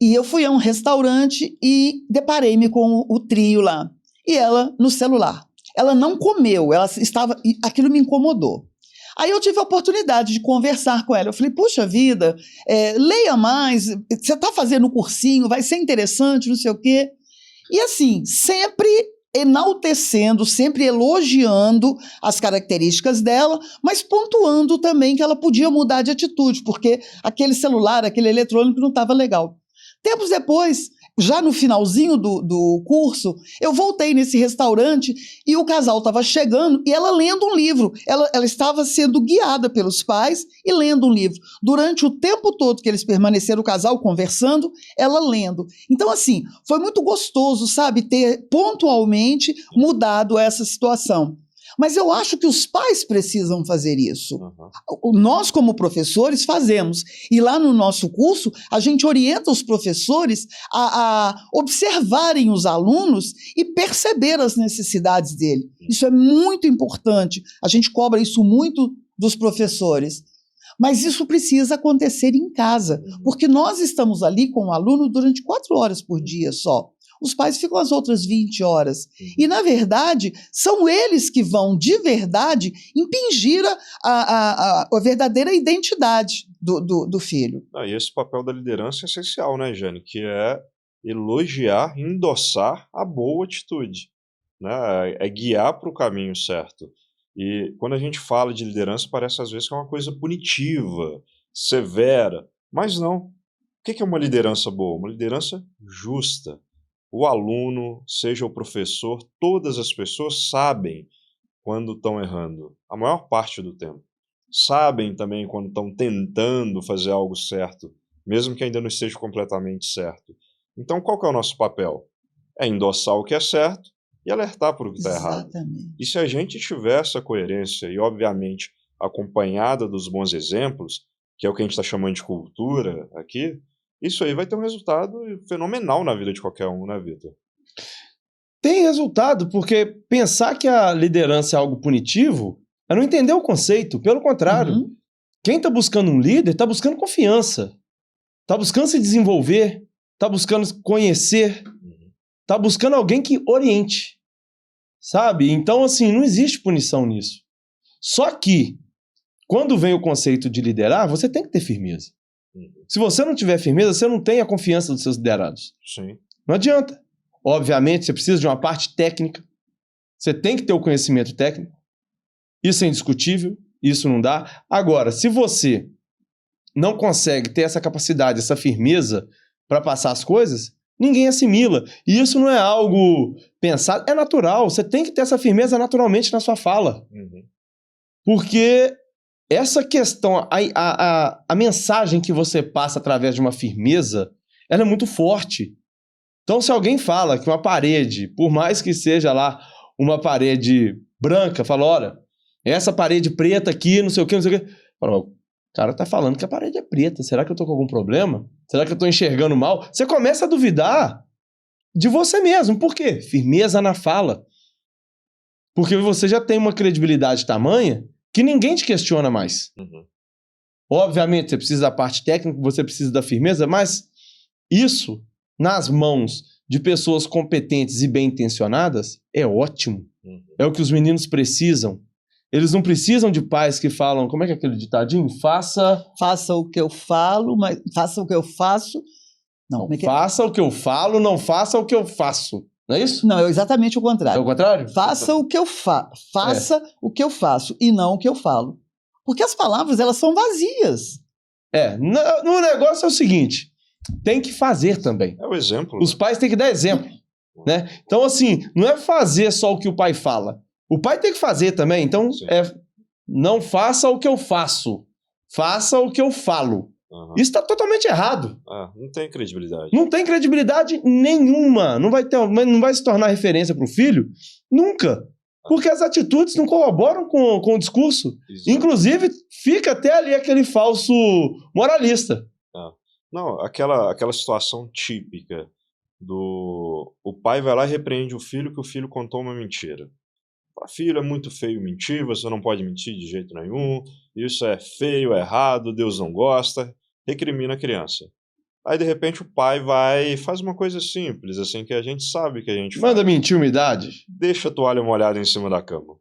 e eu fui a um restaurante e deparei-me com o trio lá, e ela no celular. Ela não comeu, aquilo me incomodou. Aí eu tive a oportunidade de conversar com ela. Eu falei, puxa vida, leia mais, você está fazendo um cursinho, vai ser interessante, não sei o quê. E assim, sempre enaltecendo, sempre elogiando as características dela, mas pontuando também que ela podia mudar de atitude, porque aquele celular, aquele eletrônico não estava legal. Tempos depois, já no finalzinho do curso, eu voltei nesse restaurante e o casal estava chegando e ela lendo um livro. Ela estava sendo guiada pelos pais e lendo um livro. Durante o tempo todo que eles permaneceram, o casal conversando, ela lendo. Então, assim, foi muito gostoso, sabe, ter pontualmente mudado essa situação. Mas eu acho que os pais precisam fazer isso. Nós, como professores, fazemos. E lá no nosso curso, a gente orienta os professores a observarem os alunos e perceber as necessidades dele. Isso é muito importante. A gente cobra isso muito dos professores. Mas isso precisa acontecer em casa, porque nós estamos ali com o aluno durante 4 horas por dia só. Os pais ficam as outras 20 horas. E, na verdade, são eles que vão, de verdade, impingir a verdadeira identidade do filho. E esse papel da liderança é essencial, né, Jane? Que é elogiar, endossar a boa atitude, né? É guiar para o caminho certo. E quando a gente fala de liderança, parece às vezes que é uma coisa punitiva, severa. Mas não. O que é uma liderança boa? Uma liderança justa. O aluno, seja o professor, todas as pessoas sabem quando estão errando, a maior parte do tempo. Sabem também quando estão tentando fazer algo certo, mesmo que ainda não esteja completamente certo. Então, qual que é o nosso papel? É endossar o que é certo e alertar por o que está errado. E se a gente tiver essa coerência e, obviamente, acompanhada dos bons exemplos, que é o que a gente está chamando de cultura aqui, isso aí vai ter um resultado fenomenal na vida de qualquer um, né, Vitor? Tem resultado, porque pensar que a liderança é algo punitivo é não entender o conceito. Pelo contrário, quem está buscando um líder está buscando confiança, está buscando se desenvolver, está buscando conhecer, está buscando alguém que oriente, sabe? Então, assim, não existe punição nisso. Só que, quando vem o conceito de liderar, você tem que ter firmeza. Se você não tiver firmeza, você não tem a confiança dos seus liderados. Sim. Não adianta. Obviamente, você precisa de uma parte técnica. Você tem que ter o conhecimento técnico. Isso é indiscutível. Isso não dá. Agora, se você não consegue ter essa capacidade, essa firmeza para passar as coisas, ninguém assimila. E isso não é algo pensado, é natural. Você tem que ter essa firmeza naturalmente na sua fala. Porque essa questão, a mensagem que você passa através de uma firmeza, ela é muito forte. Então, se alguém fala que uma parede, por mais que seja lá uma parede branca, fala, olha, essa parede preta aqui, não sei o quê, fala, o cara tá falando que a parede é preta, será que eu tô com algum problema? Será que eu tô enxergando mal? Você começa a duvidar de você mesmo. Por quê? Firmeza na fala. Porque você já tem uma credibilidade tamanha que ninguém te questiona mais. Obviamente, você precisa da parte técnica, você precisa da firmeza, mas isso, nas mãos de pessoas competentes e bem-intencionadas, é ótimo. É o que os meninos precisam. Eles não precisam de pais que falam, como é que é aquele ditadinho? Faça o que eu falo, mas faça o que eu faço. Não, faça o que eu falo, não faça o que eu faço. Não é isso? Não, é exatamente o contrário. É o contrário? Faça o que eu faça o que eu faço e não o que eu falo. Porque as palavras, elas são vazias. No negócio é o seguinte, tem que fazer também. É o exemplo. Os pais têm que dar exemplo. Né? Então, assim, não é fazer só o que o pai fala. O pai tem que fazer também. Então, não faça o que eu faço. Faça o que eu falo. Isso está totalmente errado. Não tem credibilidade. Não tem credibilidade nenhuma. Não vai se tornar referência para o filho nunca. Porque as atitudes não corroboram com o discurso. Exato. Inclusive, fica até ali aquele falso moralista. Não, aquela situação típica o pai vai lá e repreende o filho que o filho contou uma mentira. Filho, é muito feio mentir, você não pode mentir de jeito nenhum, isso é feio, é errado, Deus não gosta, recrimina a criança. Aí, de repente, o pai vai e faz uma coisa simples, assim, que a gente sabe que a gente Manda mentir umidade. Deixa a toalha molhada em cima da cama.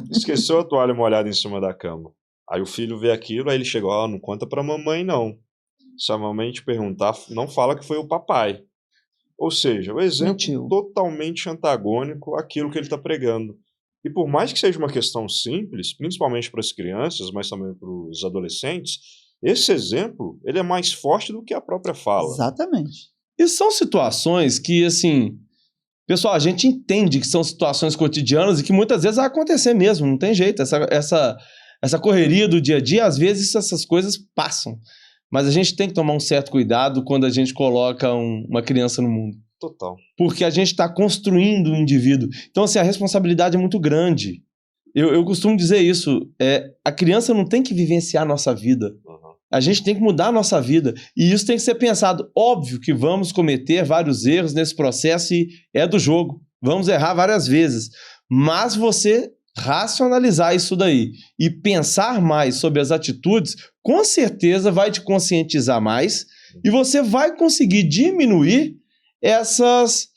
Esqueceu a toalha molhada em cima da cama. Aí o filho vê aquilo, aí ele chega, não conta pra mamãe, não. Se a mamãe te perguntar, não fala que foi o papai. Ou seja, o exemplo totalmente antagônico àquilo que ele está pregando. E por mais que seja uma questão simples, principalmente para as crianças, mas também para os adolescentes, esse exemplo ele é mais forte do que a própria fala. Exatamente. E são situações que, assim, pessoal, a gente entende que são situações cotidianas e que muitas vezes vai acontecer mesmo, não tem jeito. Essa correria do dia a dia, às vezes essas coisas passam. Mas a gente tem que tomar um certo cuidado quando a gente coloca uma criança no mundo. Total. Porque a gente está construindo um indivíduo. Então, assim, a responsabilidade é muito grande. Eu costumo dizer isso. A criança não tem que vivenciar a nossa vida. A gente tem que mudar a nossa vida. E isso tem que ser pensado. Óbvio que vamos cometer vários erros nesse processo e é do jogo. Vamos errar várias vezes. Mas você racionalizar isso daí e pensar mais sobre as atitudes, com certeza vai te conscientizar mais e você vai conseguir diminuir essas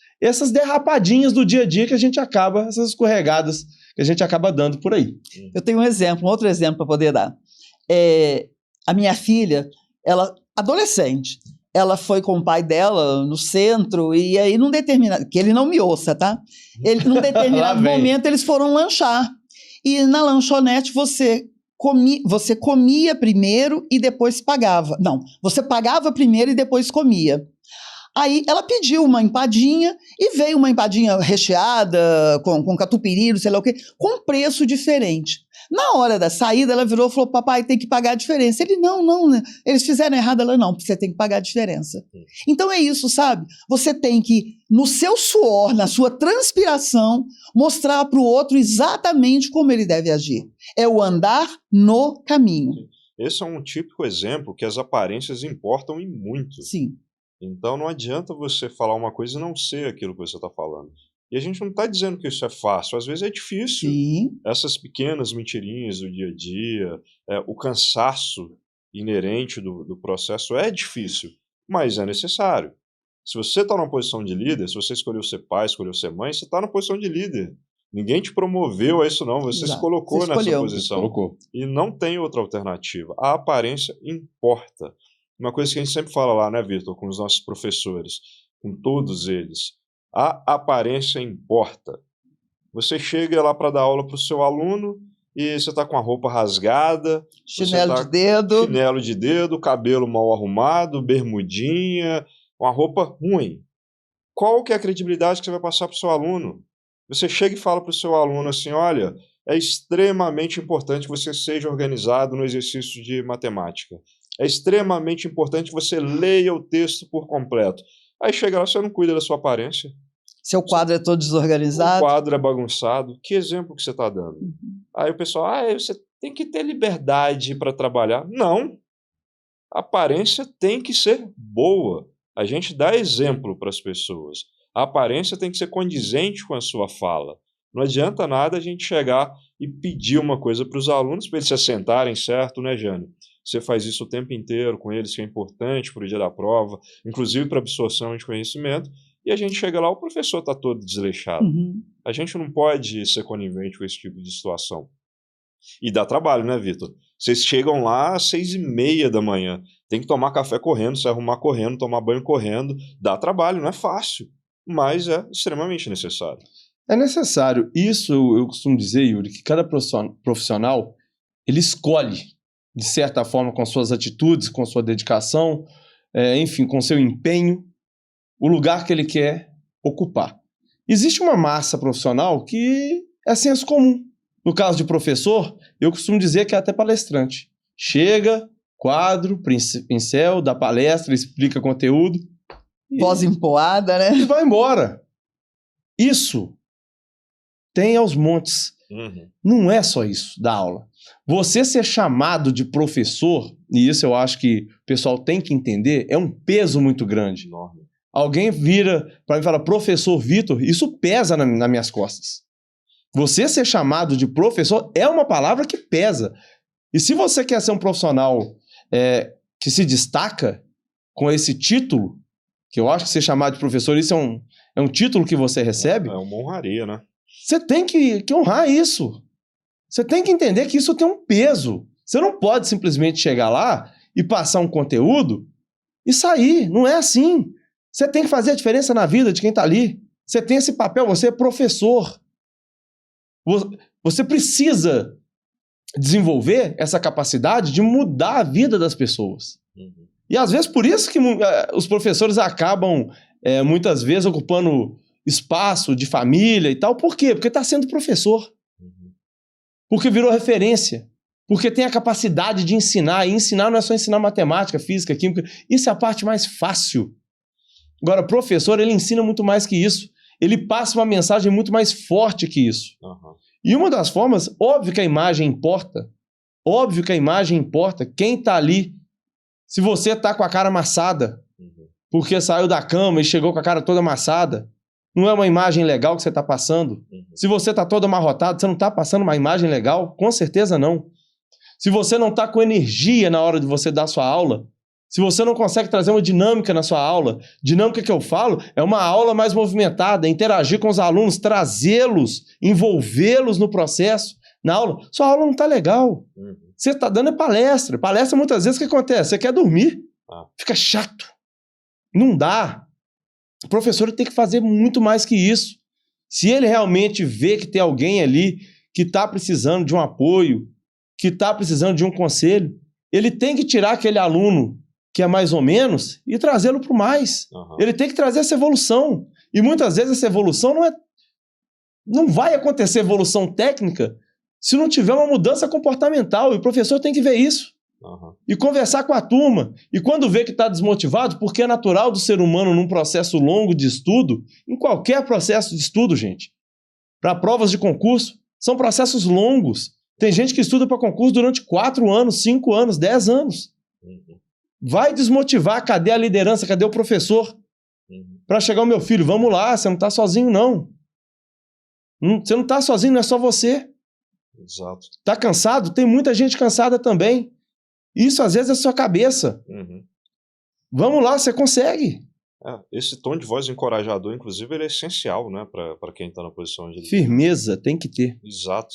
derrapadinhas do dia a dia que a gente acaba, essas escorregadas que a gente acaba dando por aí. Eu tenho um outro exemplo para poder dar. A minha filha, ela, adolescente, ela foi com o pai dela no centro e aí num determinado... Que ele não me ouça, tá? Num determinado momento eles foram lanchar. E na lanchonete você comia primeiro e depois pagava. Não, você pagava primeiro e depois comia. Aí ela pediu uma empadinha e veio uma empadinha recheada com catupiry, sei lá o quê, com preço diferente. Na hora da saída, ela virou e falou, papai, tem que pagar a diferença. Ele, não, eles fizeram errado. Ela, não, você tem que pagar a diferença. Então é isso, sabe? Você tem que, no seu suor, na sua transpiração, mostrar para o outro exatamente como ele deve agir. É o andar no caminho. Esse é um típico exemplo que as aparências importam e muito. Sim. Então não adianta você falar uma coisa e não ser aquilo que você está falando. E a gente não está dizendo que isso é fácil, às vezes é difícil. Sim. Essas pequenas mentirinhas do dia a dia, o cansaço inerente do processo é difícil, mas é necessário. Se você está numa posição de líder, se você escolheu ser pai, escolheu ser mãe, você está na posição de líder. Ninguém te promoveu a isso não, você se colocou nessa posição. E não tem outra alternativa. A aparência importa. Uma coisa que a gente sempre fala lá, né, Vitor, com os nossos professores, com todos eles, a aparência importa. Você chega lá para dar aula para o seu aluno e você está com a roupa rasgada, chinelo de dedo, cabelo mal arrumado, bermudinha, uma roupa ruim. Qual que é a credibilidade que você vai passar para o seu aluno? Você chega e fala para o seu aluno assim, olha, é extremamente importante que você seja organizado no exercício de matemática. É extremamente importante que você leia o texto por completo. Aí chega lá, você não cuida da sua aparência. Seu quadro é todo desorganizado. O quadro é bagunçado. Que exemplo que você está dando? Aí o pessoal, você tem que ter liberdade para trabalhar. Não. A aparência tem que ser boa. A gente dá exemplo para as pessoas. A aparência tem que ser condizente com a sua fala. Não adianta nada a gente chegar e pedir uma coisa para os alunos para eles se assentarem, certo, né, Jane? Você faz isso o tempo inteiro com eles, que é importante para o dia da prova, inclusive para absorção de conhecimento, e a gente chega lá, o professor está todo desleixado. A gente não pode ser conivente com esse tipo de situação. E dá trabalho, né, Vitor? Vocês chegam lá às 6h30 da manhã, tem que tomar café correndo, se arrumar correndo, tomar banho correndo, dá trabalho, não é fácil, mas é extremamente necessário. É necessário. Isso eu costumo dizer, Yuri, que cada profissional, ele escolhe, de certa forma, com suas atitudes, com sua dedicação, enfim, com seu empenho, o lugar que ele quer ocupar. Existe uma massa profissional que é senso comum. No caso de professor, eu costumo dizer que é até palestrante. Chega, quadro, pincel, dá palestra, explica conteúdo. Voz empoada, né? E vai embora. Isso tem aos montes. Não é só isso da aula. Você ser chamado de professor, e isso eu acho que o pessoal tem que entender, é um peso muito grande. Enorme. Alguém vira para mim e fala, professor Vitor, isso pesa nas minhas costas. Você ser chamado de professor é uma palavra que pesa. E se você quer ser um profissional que se destaca com esse título, que eu acho que ser chamado de professor, isso é um título que você recebe. É uma honraria, né? Você tem que honrar isso. Você tem que entender que isso tem um peso. Você não pode simplesmente chegar lá e passar um conteúdo e sair. Não é assim. Você tem que fazer a diferença na vida de quem está ali. Você tem esse papel, você é professor. Você precisa desenvolver essa capacidade de mudar a vida das pessoas. E às vezes por isso que os professores acabam muitas vezes ocupando espaço de família e tal. Por quê? Porque está sendo professor. Porque virou referência. Porque tem a capacidade de ensinar. E ensinar não é só ensinar matemática, física, química. Isso é a parte mais fácil. Agora, professor, ele ensina muito mais que isso. Ele passa uma mensagem muito mais forte que isso. E uma das formas, óbvio que a imagem importa. Óbvio que a imagem importa. Quem tá ali, se você tá com a cara amassada, porque saiu da cama e chegou com a cara toda amassada, não é uma imagem legal que você tá passando. Se você tá todo amarrotado, você não tá passando uma imagem legal? Com certeza não. Se você não tá com energia na hora de você dar sua aula, se você não consegue trazer uma dinâmica na sua aula, dinâmica que eu falo é uma aula mais movimentada, interagir com os alunos, trazê-los, envolvê-los no processo, na aula. Sua aula não tá legal. Você tá dando palestra. Palestra, muitas vezes, o que acontece? Você quer dormir. Fica chato. Não dá. O professor tem que fazer muito mais que isso. Se ele realmente vê que tem alguém ali que tá precisando de um apoio, que tá precisando de um conselho, ele tem que tirar aquele aluno que é mais ou menos, e trazê-lo para o mais. Ele tem que trazer essa evolução. E muitas vezes essa evolução não vai acontecer evolução técnica se não tiver uma mudança comportamental. E o professor tem que ver isso. E conversar com a turma. E quando vê que está desmotivado, porque é natural do ser humano num processo longo de estudo, em qualquer processo de estudo, gente, para provas de concurso, são processos longos. Tem gente que estuda para concurso durante 4 anos, 5 anos, 10 anos. Vai desmotivar, cadê a liderança, cadê o professor? Para chegar o meu filho, vamos lá, você não está sozinho não. Você não está sozinho, não é só você. Exato. Está cansado? Tem muita gente cansada também. Isso às vezes é sua cabeça. Vamos lá, você consegue. Esse tom de voz encorajador, inclusive, ele é essencial, né, para quem está na posição de... Firmeza, tem que ter. Exato.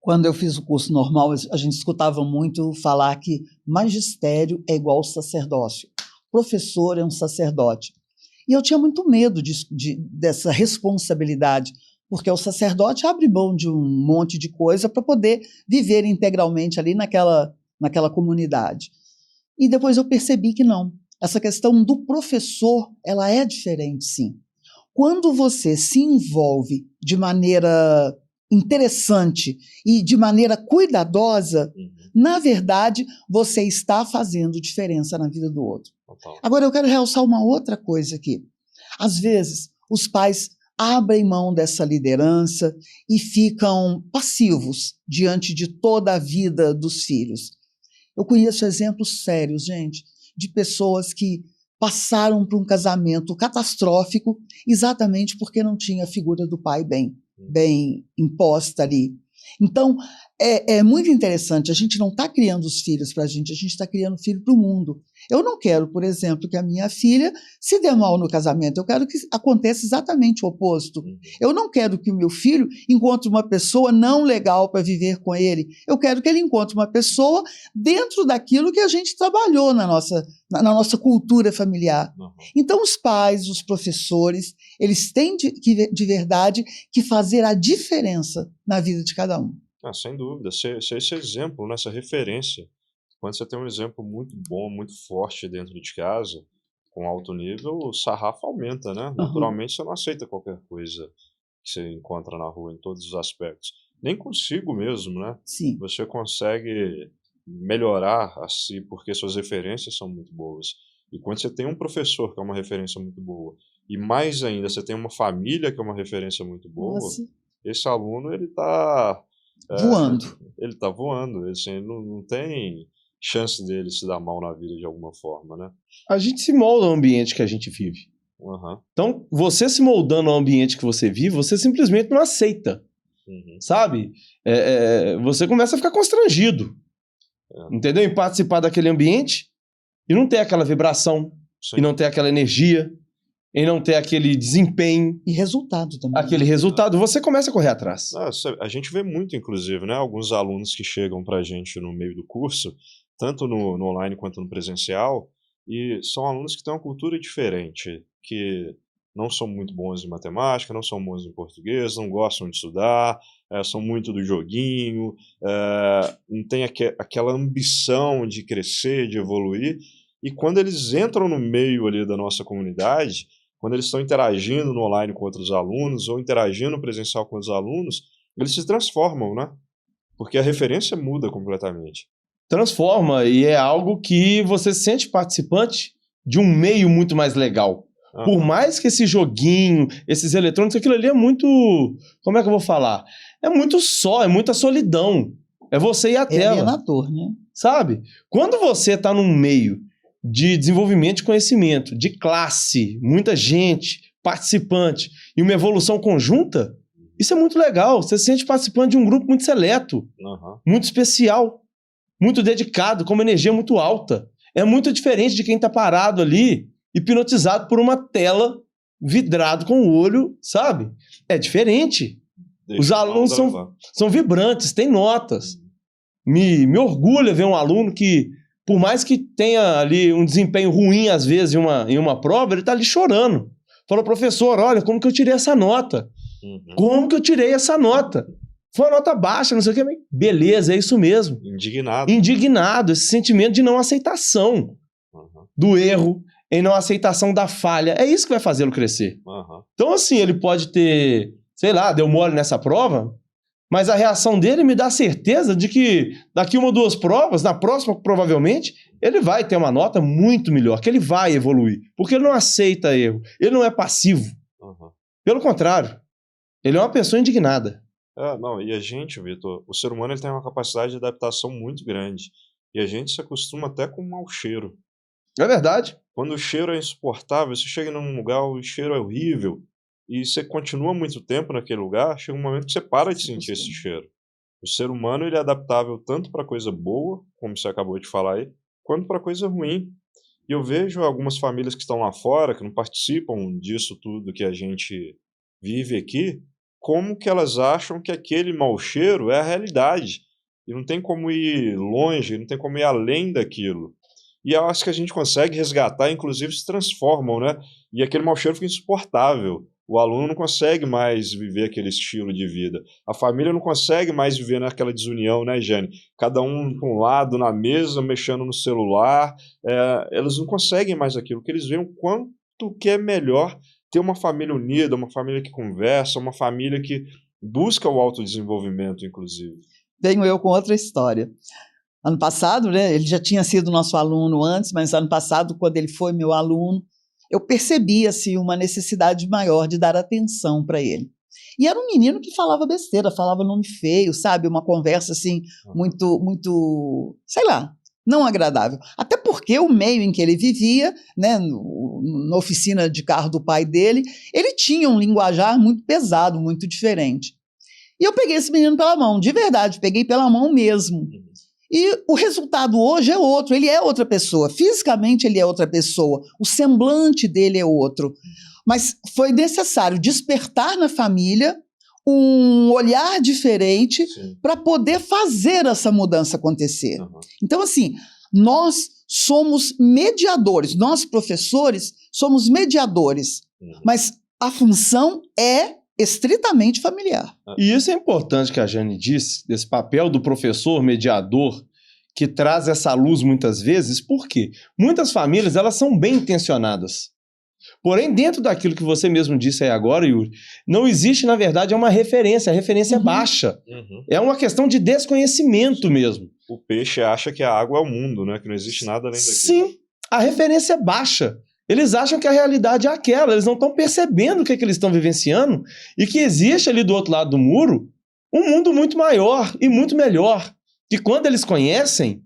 Quando eu fiz o curso normal, a gente escutava muito falar que magistério é igual sacerdócio. Professor é um sacerdote. E eu tinha muito medo dessa responsabilidade, porque o sacerdote abre mão de um monte de coisa para poder viver integralmente ali naquela comunidade. E depois eu percebi que não. Essa questão do professor, ela é diferente, sim. Quando você se envolve de maneira interessante e de maneira cuidadosa, na verdade, você está fazendo diferença na vida do outro. Agora, eu quero realçar uma outra coisa aqui. Às vezes, os pais abrem mão dessa liderança e ficam passivos diante de toda a vida dos filhos. Eu conheço exemplos sérios, gente, de pessoas que passaram por um casamento catastrófico exatamente porque não tinha a figura do pai bem imposta ali. Então, é muito interessante, a gente não está criando os filhos para a gente está criando filho para o mundo. Eu não quero, por exemplo, que a minha filha se dê mal no casamento, eu quero que aconteça exatamente o oposto. Eu não quero que o meu filho encontre uma pessoa não legal para viver com ele, eu quero que ele encontre uma pessoa dentro daquilo que a gente trabalhou na nossa cultura familiar. Então, os pais, os professores, eles têm de verdade que fazer a diferença na vida de cada um. Sem dúvida, ser esse exemplo, né, essa referência. Quando você tem um exemplo muito bom, muito forte dentro de casa, com alto nível, o sarrafo aumenta, né? Naturalmente você não aceita qualquer coisa que você encontra na rua, em todos os aspectos. Nem consigo mesmo, né? Sim. Você consegue melhorar a si, porque suas referências são muito boas. E quando você tem um professor que é uma referência muito boa, e mais ainda, você tem uma família que é uma referência muito boa, esse aluno, ele está... voando. Ele está voando, assim, não tem chance dele se dar mal na vida de alguma forma, né? A gente se molda ao ambiente que a gente vive. Então, você se moldando ao ambiente que você vive, você simplesmente não aceita, sabe? Você começa a ficar constrangido, entendeu? Em participar daquele ambiente e não ter aquela vibração, e não ter aquela energia, e não ter aquele desempenho. E resultado também. Aquele resultado, você começa a correr atrás. A gente vê muito, inclusive, né? Alguns alunos que chegam pra gente no meio do curso, tanto no online quanto no presencial, e são alunos que têm uma cultura diferente, que não são muito bons em matemática, não são bons em português, não gostam de estudar, são muito do joguinho, não tem aquela ambição de crescer, de evoluir, e quando eles entram no meio ali da nossa comunidade, quando eles estão interagindo no online com outros alunos, ou interagindo no presencial com outros alunos, eles se transformam, né? Porque a referência muda completamente. Transforma, e é algo que você se sente participante de um meio muito mais legal. Por mais que esse joguinho, esses eletrônicos, aquilo ali é muito... Como é que eu vou falar? é muito só, é muita solidão. É você e a É tela. alienador, né? Sabe? Quando você está num meio de desenvolvimento de conhecimento, de classe, muita gente, participante, e uma evolução conjunta, isso é muito legal. Você se sente participando de um grupo muito seleto, muito especial, muito dedicado, com uma energia muito alta. É muito diferente de quem está parado ali, hipnotizado por uma tela, vidrado com o olho, sabe? É diferente. Os alunos são vibrantes, têm notas. Me orgulha ver um aluno que, por mais que tenha ali um desempenho ruim, às vezes, em uma prova, ele está ali chorando. Falou, professor, olha, como que eu tirei essa nota? Como que eu tirei essa nota? Foi uma nota baixa, não sei o que. Beleza, é isso mesmo. Indignado, esse sentimento de não aceitação do erro, em não aceitação da falha. É isso que vai fazê-lo crescer. Então, assim, ele pode ter, sei lá, deu mole nessa prova, mas a reação dele me dá certeza de que daqui uma ou duas provas, na próxima, provavelmente, ele vai ter uma nota muito melhor, que ele vai evoluir. Porque ele não aceita erro. Ele não é passivo. Pelo contrário, ele é uma pessoa indignada. Não, e a gente, Vitor, o ser humano ele tem uma capacidade de adaptação muito grande. E a gente se acostuma até com o mau cheiro. É verdade. Quando o cheiro é insuportável, você chega num lugar, o cheiro é horrível, e você continua muito tempo naquele lugar, chega um momento que você para de sentir esse cheiro. O ser humano ele é adaptável tanto para coisa boa, como você acabou de falar aí, quanto para coisa ruim. E eu vejo algumas famílias que estão lá fora, que não participam disso tudo que a gente vive aqui, como que elas acham que aquele mau cheiro é a realidade. E não tem como ir longe, não tem como ir além daquilo. E eu acho que a gente consegue resgatar, inclusive se transformam, né? E aquele mau cheiro fica insuportável. O aluno não consegue mais viver aquele estilo de vida. A família não consegue mais viver naquela desunião, né, Jane? Cada um para um lado, na mesa, mexendo no celular. Eles não conseguem mais aquilo, porque eles veem o quanto que é melhor ter uma família unida, uma família que conversa, uma família que busca o autodesenvolvimento, inclusive. Venho eu com outra história. Ano passado, né, ele já tinha sido nosso aluno antes, mas ano passado, quando ele foi meu aluno, eu percebi assim, uma necessidade maior de dar atenção para ele. E era um menino que falava besteira, falava nome feio, sabe? Uma conversa assim, muito, sei lá, não agradável. Até porque o meio em que ele vivia, né, na oficina de carro do pai dele, ele tinha um linguajar muito pesado, muito diferente. E eu peguei esse menino pela mão, de verdade, peguei pela mão mesmo. E o resultado hoje é outro, ele é outra pessoa, fisicamente ele é outra pessoa, o semblante dele é outro. Mas foi necessário despertar na família um olhar diferente para poder fazer essa mudança acontecer. Então, assim, nós somos mediadores, nós professores somos mediadores, mas a função é estritamente familiar. E isso é importante que a Jane disse, desse papel do professor mediador, que traz essa luz muitas vezes, porque muitas famílias elas são bem intencionadas. Porém, dentro daquilo que você mesmo disse aí agora, Yuri, não existe, na verdade, uma referência, a referência é baixa. É uma questão de desconhecimento mesmo. O peixe acha que a água é o mundo, né? Que não existe nada além daquilo. Sim, a referência é baixa. Eles acham que a realidade é aquela, eles não estão percebendo o que eles estão vivenciando e que existe ali do outro lado do muro um mundo muito maior e muito melhor, que quando eles conhecem,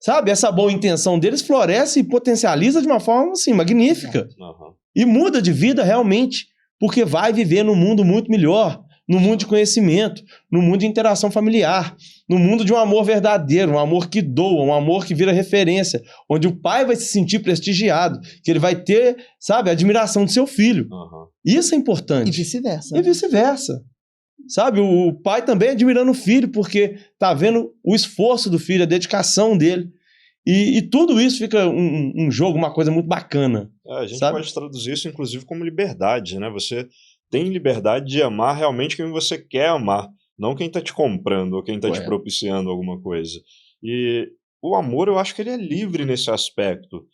sabe, essa boa intenção deles floresce e potencializa de uma forma assim, magnífica. E muda de vida realmente, porque vai viver num mundo muito melhor, no mundo de conhecimento, no mundo de interação familiar, no mundo de um amor verdadeiro, um amor que doa, um amor que vira referência, onde o pai vai se sentir prestigiado, que ele vai ter, sabe, a admiração do seu filho. Isso é importante. E vice-versa. E vice-versa. Sabe, o pai também admirando o filho, porque tá vendo o esforço do filho, a dedicação dele. E tudo isso fica um jogo, uma coisa muito bacana. A gente pode traduzir isso, inclusive, como liberdade, né? Você tem liberdade de amar realmente quem você quer amar, não quem está te comprando ou quem está te propiciando alguma coisa. E o amor, eu acho que ele é livre nesse aspecto.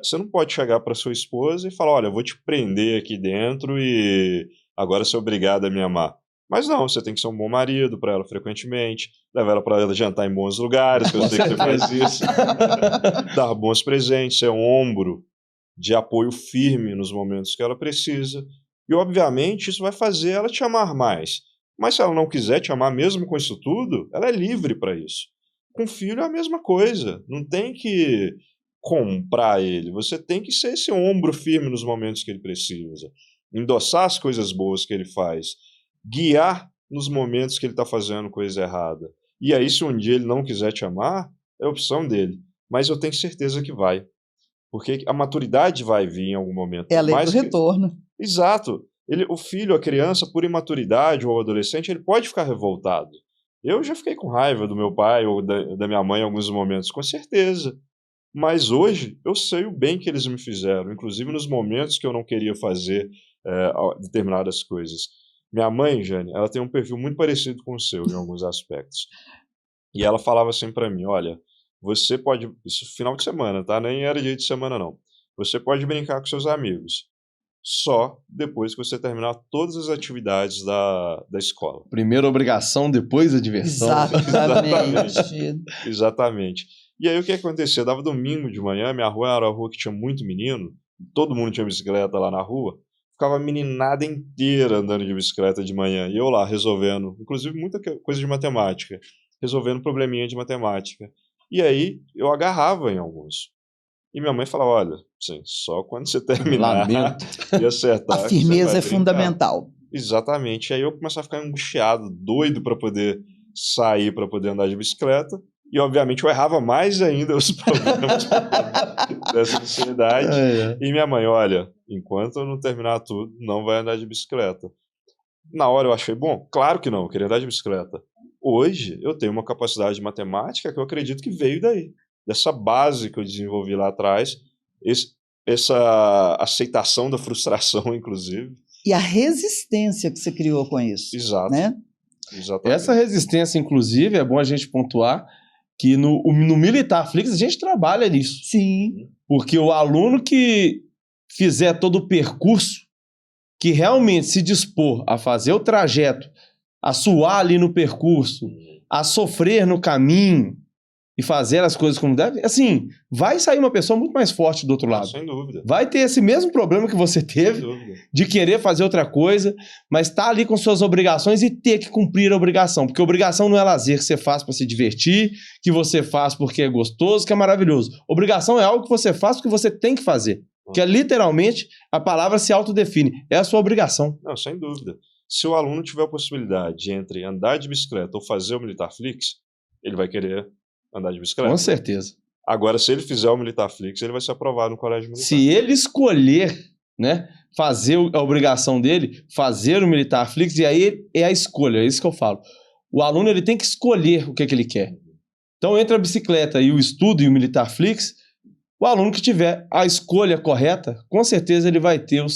Você não pode chegar para sua esposa e falar, olha, eu vou te prender aqui dentro e agora você é obrigado a me amar. Mas não, você tem que ser um bom marido para ela frequentemente, levar ela para ela jantar em bons lugares, que eu sei que você faz isso, dar bons presentes, ser um ombro de apoio firme nos momentos que ela precisa. E, obviamente, isso vai fazer ela te amar mais. Mas se ela não quiser te amar mesmo com isso tudo, ela é livre para isso. Com filho é a mesma coisa. Não tem que comprar ele. Você tem que ser esse ombro firme nos momentos que ele precisa. Endossar as coisas boas que ele faz. Guiar nos momentos que ele está fazendo coisa errada. E aí, se um dia ele não quiser te amar, é a opção dele. Mas eu tenho certeza que vai. Porque a maturidade vai vir em algum momento. É a lei do retorno. Exato. O filho, a criança, por imaturidade ou adolescente, ele pode ficar revoltado. Eu já fiquei com raiva do meu pai ou da minha mãe em alguns momentos, com certeza. Mas hoje eu sei o bem que eles me fizeram, inclusive nos momentos que eu não queria fazer determinadas coisas. Minha mãe, Jane, ela tem um perfil muito parecido com o seu em alguns aspectos. E ela falava assim para mim, olha, você pode... Isso final de semana, tá? Nem era dia de semana, não. Você pode brincar com seus amigos. Só depois que você terminar todas as atividades da escola. Primeira obrigação, depois a diversão. Exatamente. Exatamente. E aí o que acontecia? Dava domingo de manhã, minha rua era uma rua que tinha muito menino, todo mundo tinha bicicleta lá na rua, ficava a meninada inteira andando de bicicleta de manhã, e eu lá resolvendo, inclusive muita coisa de matemática, resolvendo probleminha de matemática. E aí eu agarrava em alguns. E minha mãe falava, olha, sim, só quando você terminar e acertar... A firmeza é fundamental. Exatamente. E aí eu começava a ficar angustiado, doido para poder sair, para poder andar de bicicleta. E, obviamente, eu errava mais ainda os problemas dessa ansiedade. E minha mãe, olha, enquanto eu não terminar tudo, não vai andar de bicicleta. Na hora eu achei, bom, claro que não, eu queria andar de bicicleta. Hoje eu tenho uma capacidade de matemática que eu acredito que veio daí. Dessa base que eu desenvolvi lá atrás, essa aceitação da frustração, inclusive. E a resistência que você criou com isso. Exato. Né? Exatamente. Essa resistência, inclusive, é bom a gente pontuar que no Militar Flix a gente trabalha nisso. Sim. Porque o aluno que fizer todo o percurso, que realmente se dispor a fazer o trajeto, a suar ali no percurso, a sofrer no caminho, e fazer as coisas como deve, assim, vai sair uma pessoa muito mais forte do outro lado. Sem dúvida. Vai ter esse mesmo problema que você teve, de querer fazer outra coisa, mas tá ali com suas obrigações e ter que cumprir a obrigação. Porque obrigação não é lazer que você faz para se divertir, que você faz porque é gostoso, que é maravilhoso. Obrigação é algo que você faz porque você tem que fazer. Que é literalmente, a palavra se autodefine. É a sua obrigação. Não, sem dúvida. Se o aluno tiver a possibilidade entre andar de bicicleta ou fazer o Militar Flix, ele vai querer andar de bicicleta. Com certeza. Agora, se ele fizer o Militar Flix, ele vai ser aprovado no colégio militar. Se ele escolher, né, fazer a obrigação dele, fazer o Militar Flix, e aí é a escolha, é isso que eu falo. O aluno ele tem que escolher o que ele quer. Então, entre a bicicleta e o estudo e o Militar Flix, o aluno que tiver a escolha correta, com certeza ele vai ter o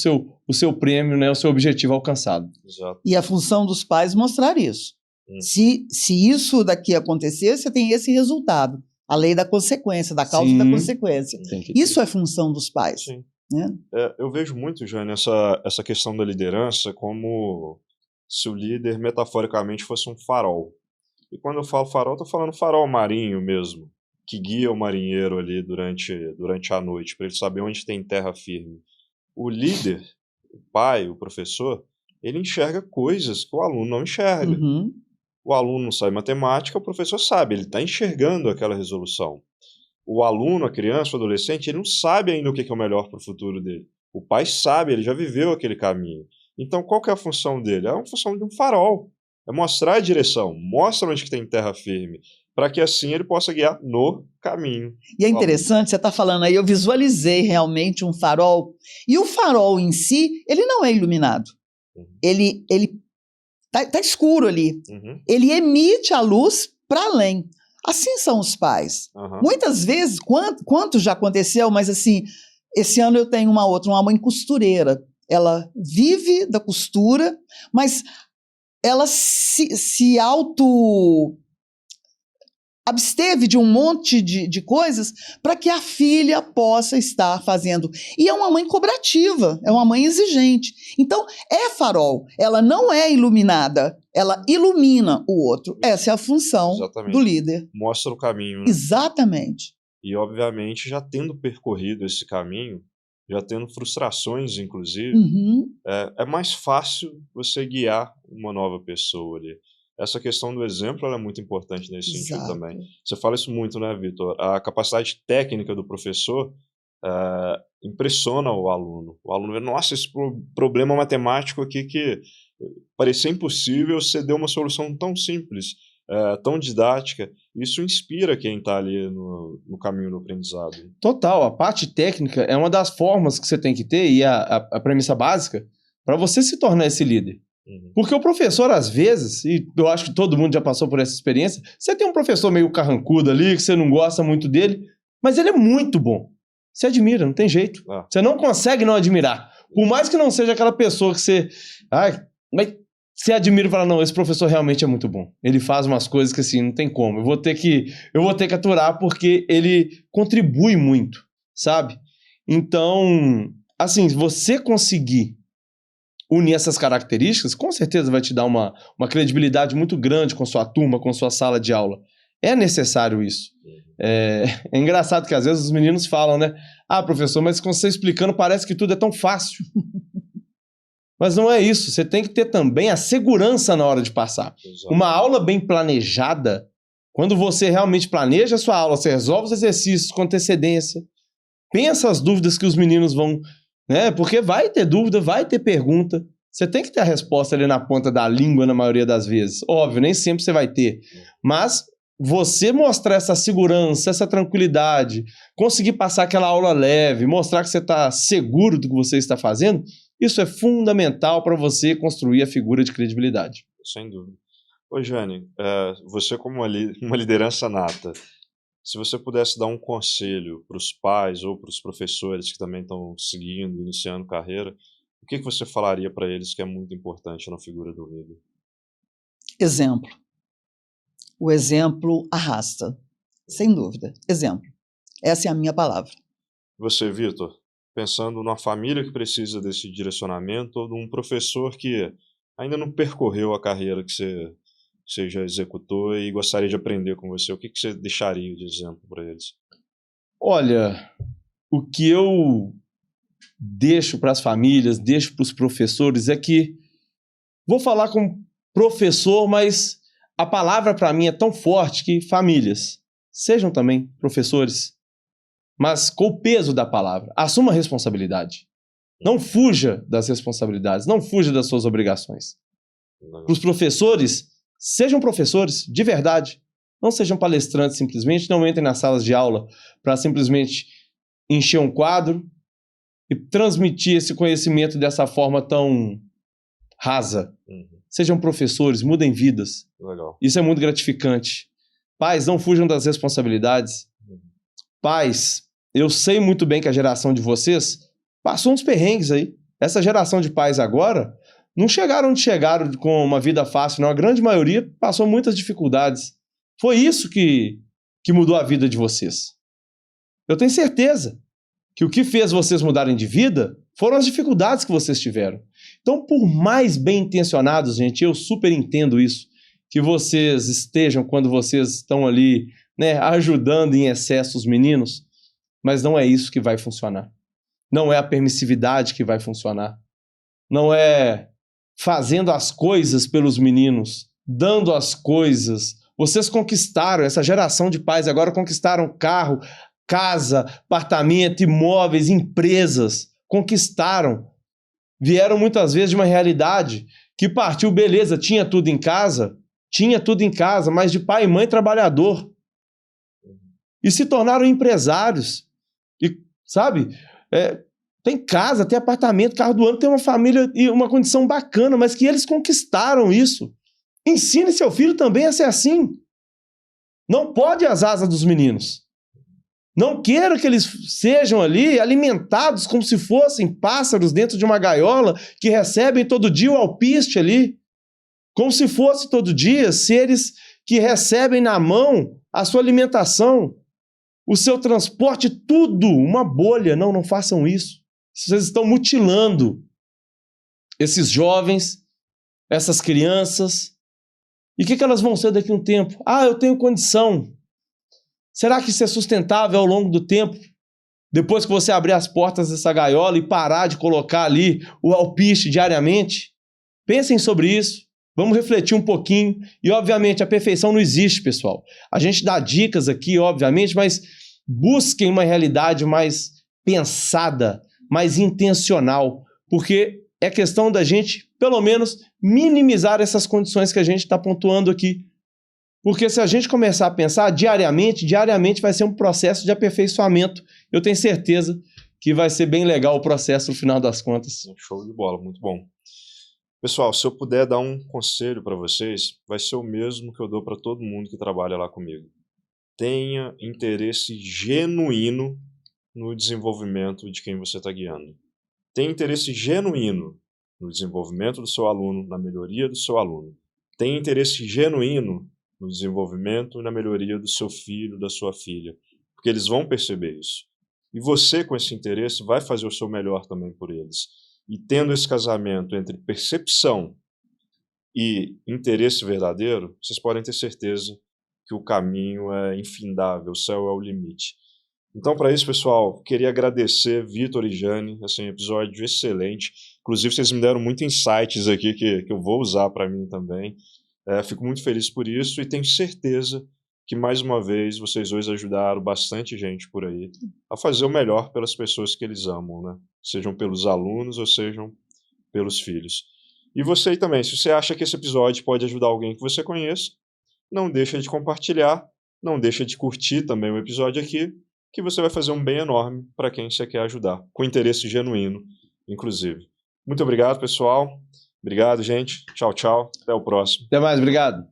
seu prêmio, né, o seu objetivo alcançado. Exato. E a função dos pais mostrar isso. Se isso daqui acontecer, você tem esse resultado. A lei da consequência, da causa e da consequência. Isso é função dos pais. Sim. Né? Eu vejo muito, Jane, essa questão da liderança como se o líder, metaforicamente, fosse um farol. E quando eu falo farol, estou falando farol marinho mesmo, que guia o marinheiro ali durante a noite, para ele saber onde tem terra firme. O líder, o pai, o professor, ele enxerga coisas que o aluno não enxerga. Uhum. O aluno não sabe matemática, o professor sabe, ele está enxergando aquela resolução. O aluno, a criança, o adolescente, ele não sabe ainda o que é o melhor para o futuro dele. O pai sabe, ele já viveu aquele caminho. Então, qual que é a função dele? É a função de um farol. É mostrar a direção, mostra onde que tem terra firme, para que assim ele possa guiar no caminho. E é interessante, você está falando aí, eu visualizei realmente um farol. E o farol em si, ele não é iluminado. Ele tá escuro ali. Ele emite a luz para além. Assim são os pais. Muitas vezes, quanto já aconteceu, mas assim, esse ano eu tenho uma mãe costureira. Ela vive da costura, mas ela se absteve de um monte de coisas para que a filha possa estar fazendo. E é uma mãe cobrativa, é uma mãe exigente. Então, é farol. Ela não é iluminada, ela ilumina o outro. Essa é a função do líder. Mostra o caminho. Né? Exatamente. E, obviamente, já tendo percorrido esse caminho, já tendo frustrações, inclusive, Uhum. é mais fácil você guiar uma nova pessoa ali. Essa questão do exemplo ela é muito importante nesse sentido Exato. também. Você fala isso muito, né, Vitor? A capacidade técnica do professor impressiona o aluno. O aluno vê, nossa, esse problema matemático aqui que parecia impossível, você deu uma solução tão simples, tão didática. Isso inspira quem está ali no caminho do aprendizado. Total, a parte técnica é uma das formas que você tem que ter, e a premissa básica, para você se tornar esse líder. Porque o professor, às vezes, e eu acho que todo mundo já passou por essa experiência, você tem um professor meio carrancudo ali, que você não gosta muito dele, mas ele é muito bom. Você admira, não tem jeito. Você não consegue não admirar. Por mais que não seja aquela pessoa que você... mas você admira e fala, não, esse professor realmente é muito bom. Ele faz umas coisas que, assim, não tem como. Eu vou ter que aturar porque ele contribui muito, sabe? Então, assim, se você conseguir unir essas características, com certeza vai te dar uma credibilidade muito grande com sua turma, com sua sala de aula. É necessário isso. É engraçado que às vezes os meninos falam, né? Ah, professor, mas com você explicando parece que tudo é tão fácil. Mas não é isso. Você tem que ter também a segurança na hora de passar. Exato. Uma aula bem planejada, quando você realmente planeja a sua aula, você resolve os exercícios com antecedência, pensa as dúvidas que os meninos vão... né? Porque vai ter dúvida, vai ter pergunta. Você tem que ter a resposta ali na ponta da língua na maioria das vezes. Óbvio, nem sempre você vai ter. Mas você mostrar essa segurança, essa tranquilidade, conseguir passar aquela aula leve, mostrar que você está seguro do que você está fazendo, isso é fundamental para você construir a figura de credibilidade. Sem dúvida. Ô, Jane, você como uma liderança nata, se você pudesse dar um conselho para os pais ou para os professores que também estão seguindo, iniciando carreira, o que você falaria para eles que é muito importante na figura do líder? Exemplo. O exemplo arrasta, sem dúvida. Exemplo. Essa é a minha palavra. Você, Vitor, pensando numa família que precisa desse direcionamento ou de um professor que ainda não percorreu a carreira que você já executou e gostaria de aprender com você, o que você deixaria de exemplo para eles? Olha, o que eu deixo para as famílias, deixo para os professores é que, vou falar como professor, mas a palavra para mim é tão forte que famílias, sejam também professores, mas com o peso da palavra, assuma a responsabilidade. Não fuja das responsabilidades, não fuja das suas obrigações. Para os professores, sejam professores de verdade. Não sejam palestrantes simplesmente, não entrem nas salas de aula para simplesmente encher um quadro e transmitir esse conhecimento dessa forma tão rasa. Sejam professores, mudem vidas. Legal. Isso é muito gratificante. Pais, não fujam das responsabilidades. Pais, eu sei muito bem que a geração de vocês passou uns perrengues aí. Essa geração de pais agora não chegaram onde chegaram com uma vida fácil, não. A grande maioria passou muitas dificuldades. Foi isso que mudou a vida de vocês. Eu tenho certeza que o que fez vocês mudarem de vida foram as dificuldades que vocês tiveram. Então, por mais bem intencionados, gente, eu super entendo isso, que vocês estejam quando vocês estão ali, né, ajudando em excesso os meninos, mas não é isso que vai funcionar. Não é a permissividade que vai funcionar. Não é fazendo as coisas pelos meninos, dando as coisas. Vocês conquistaram, essa geração de pais agora conquistaram carro, casa, apartamento, imóveis, empresas. Conquistaram. Vieram muitas vezes de uma realidade que partiu, beleza, tinha tudo em casa, mas de pai e mãe trabalhador. E se tornaram empresários. E, sabe, tem casa, tem apartamento, carro do ano, tem uma família e uma condição bacana, mas que eles conquistaram isso. Ensine seu filho também a ser assim. Não pode as asas dos meninos. Não queira que eles sejam ali alimentados como se fossem pássaros dentro de uma gaiola que recebem todo dia o alpiste ali. Como se fosse todo dia seres que recebem na mão a sua alimentação, o seu transporte, tudo, uma bolha. Não, não façam isso. Vocês estão mutilando esses jovens, essas crianças. E o que elas vão ser daqui a um tempo? Ah, eu tenho condição. Será que isso é sustentável ao longo do tempo? depois que você abrir as portas dessa gaiola e parar de colocar ali o alpiste diariamente? Pensem sobre isso. Vamos refletir um pouquinho. E, obviamente, a perfeição não existe, pessoal. A gente dá dicas aqui, obviamente, mas busquem uma realidade mais pensada, mais intencional, porque é questão da gente, pelo menos, minimizar essas condições que a gente está pontuando aqui. Porque se a gente começar a pensar diariamente vai ser um processo de aperfeiçoamento. Eu tenho certeza que vai ser bem legal o processo no final das contas. Show de bola, muito bom. Pessoal, se eu puder dar um conselho para vocês, vai ser o mesmo que eu dou para todo mundo que trabalha lá comigo. Tenha interesse genuíno no desenvolvimento de quem você está guiando. Tenha interesse genuíno no desenvolvimento do seu aluno, na melhoria do seu aluno. Tenha interesse genuíno no desenvolvimento e na melhoria do seu filho, da sua filha, porque eles vão perceber isso. E você, com esse interesse, vai fazer o seu melhor também por eles. E tendo esse casamento entre percepção e interesse verdadeiro, vocês podem ter certeza que o caminho é infindável, o céu é o limite. Então, para isso, pessoal, queria agradecer Vitor e Jane, assim, episódio excelente. Inclusive, vocês me deram muitos insights aqui que eu vou usar para mim também. Fico muito feliz por isso e tenho certeza que, mais uma vez, vocês dois ajudaram bastante gente por aí a fazer o melhor pelas pessoas que eles amam, né? Sejam pelos alunos ou sejam pelos filhos. E você aí também, se você acha que esse episódio pode ajudar alguém que você conheça, não deixa de compartilhar, não deixa de curtir também o episódio aqui, que você vai fazer um bem enorme para quem você quer ajudar, com interesse genuíno, inclusive. Muito obrigado, pessoal. Obrigado, gente. Tchau, tchau. Até o próximo. Até mais, obrigado.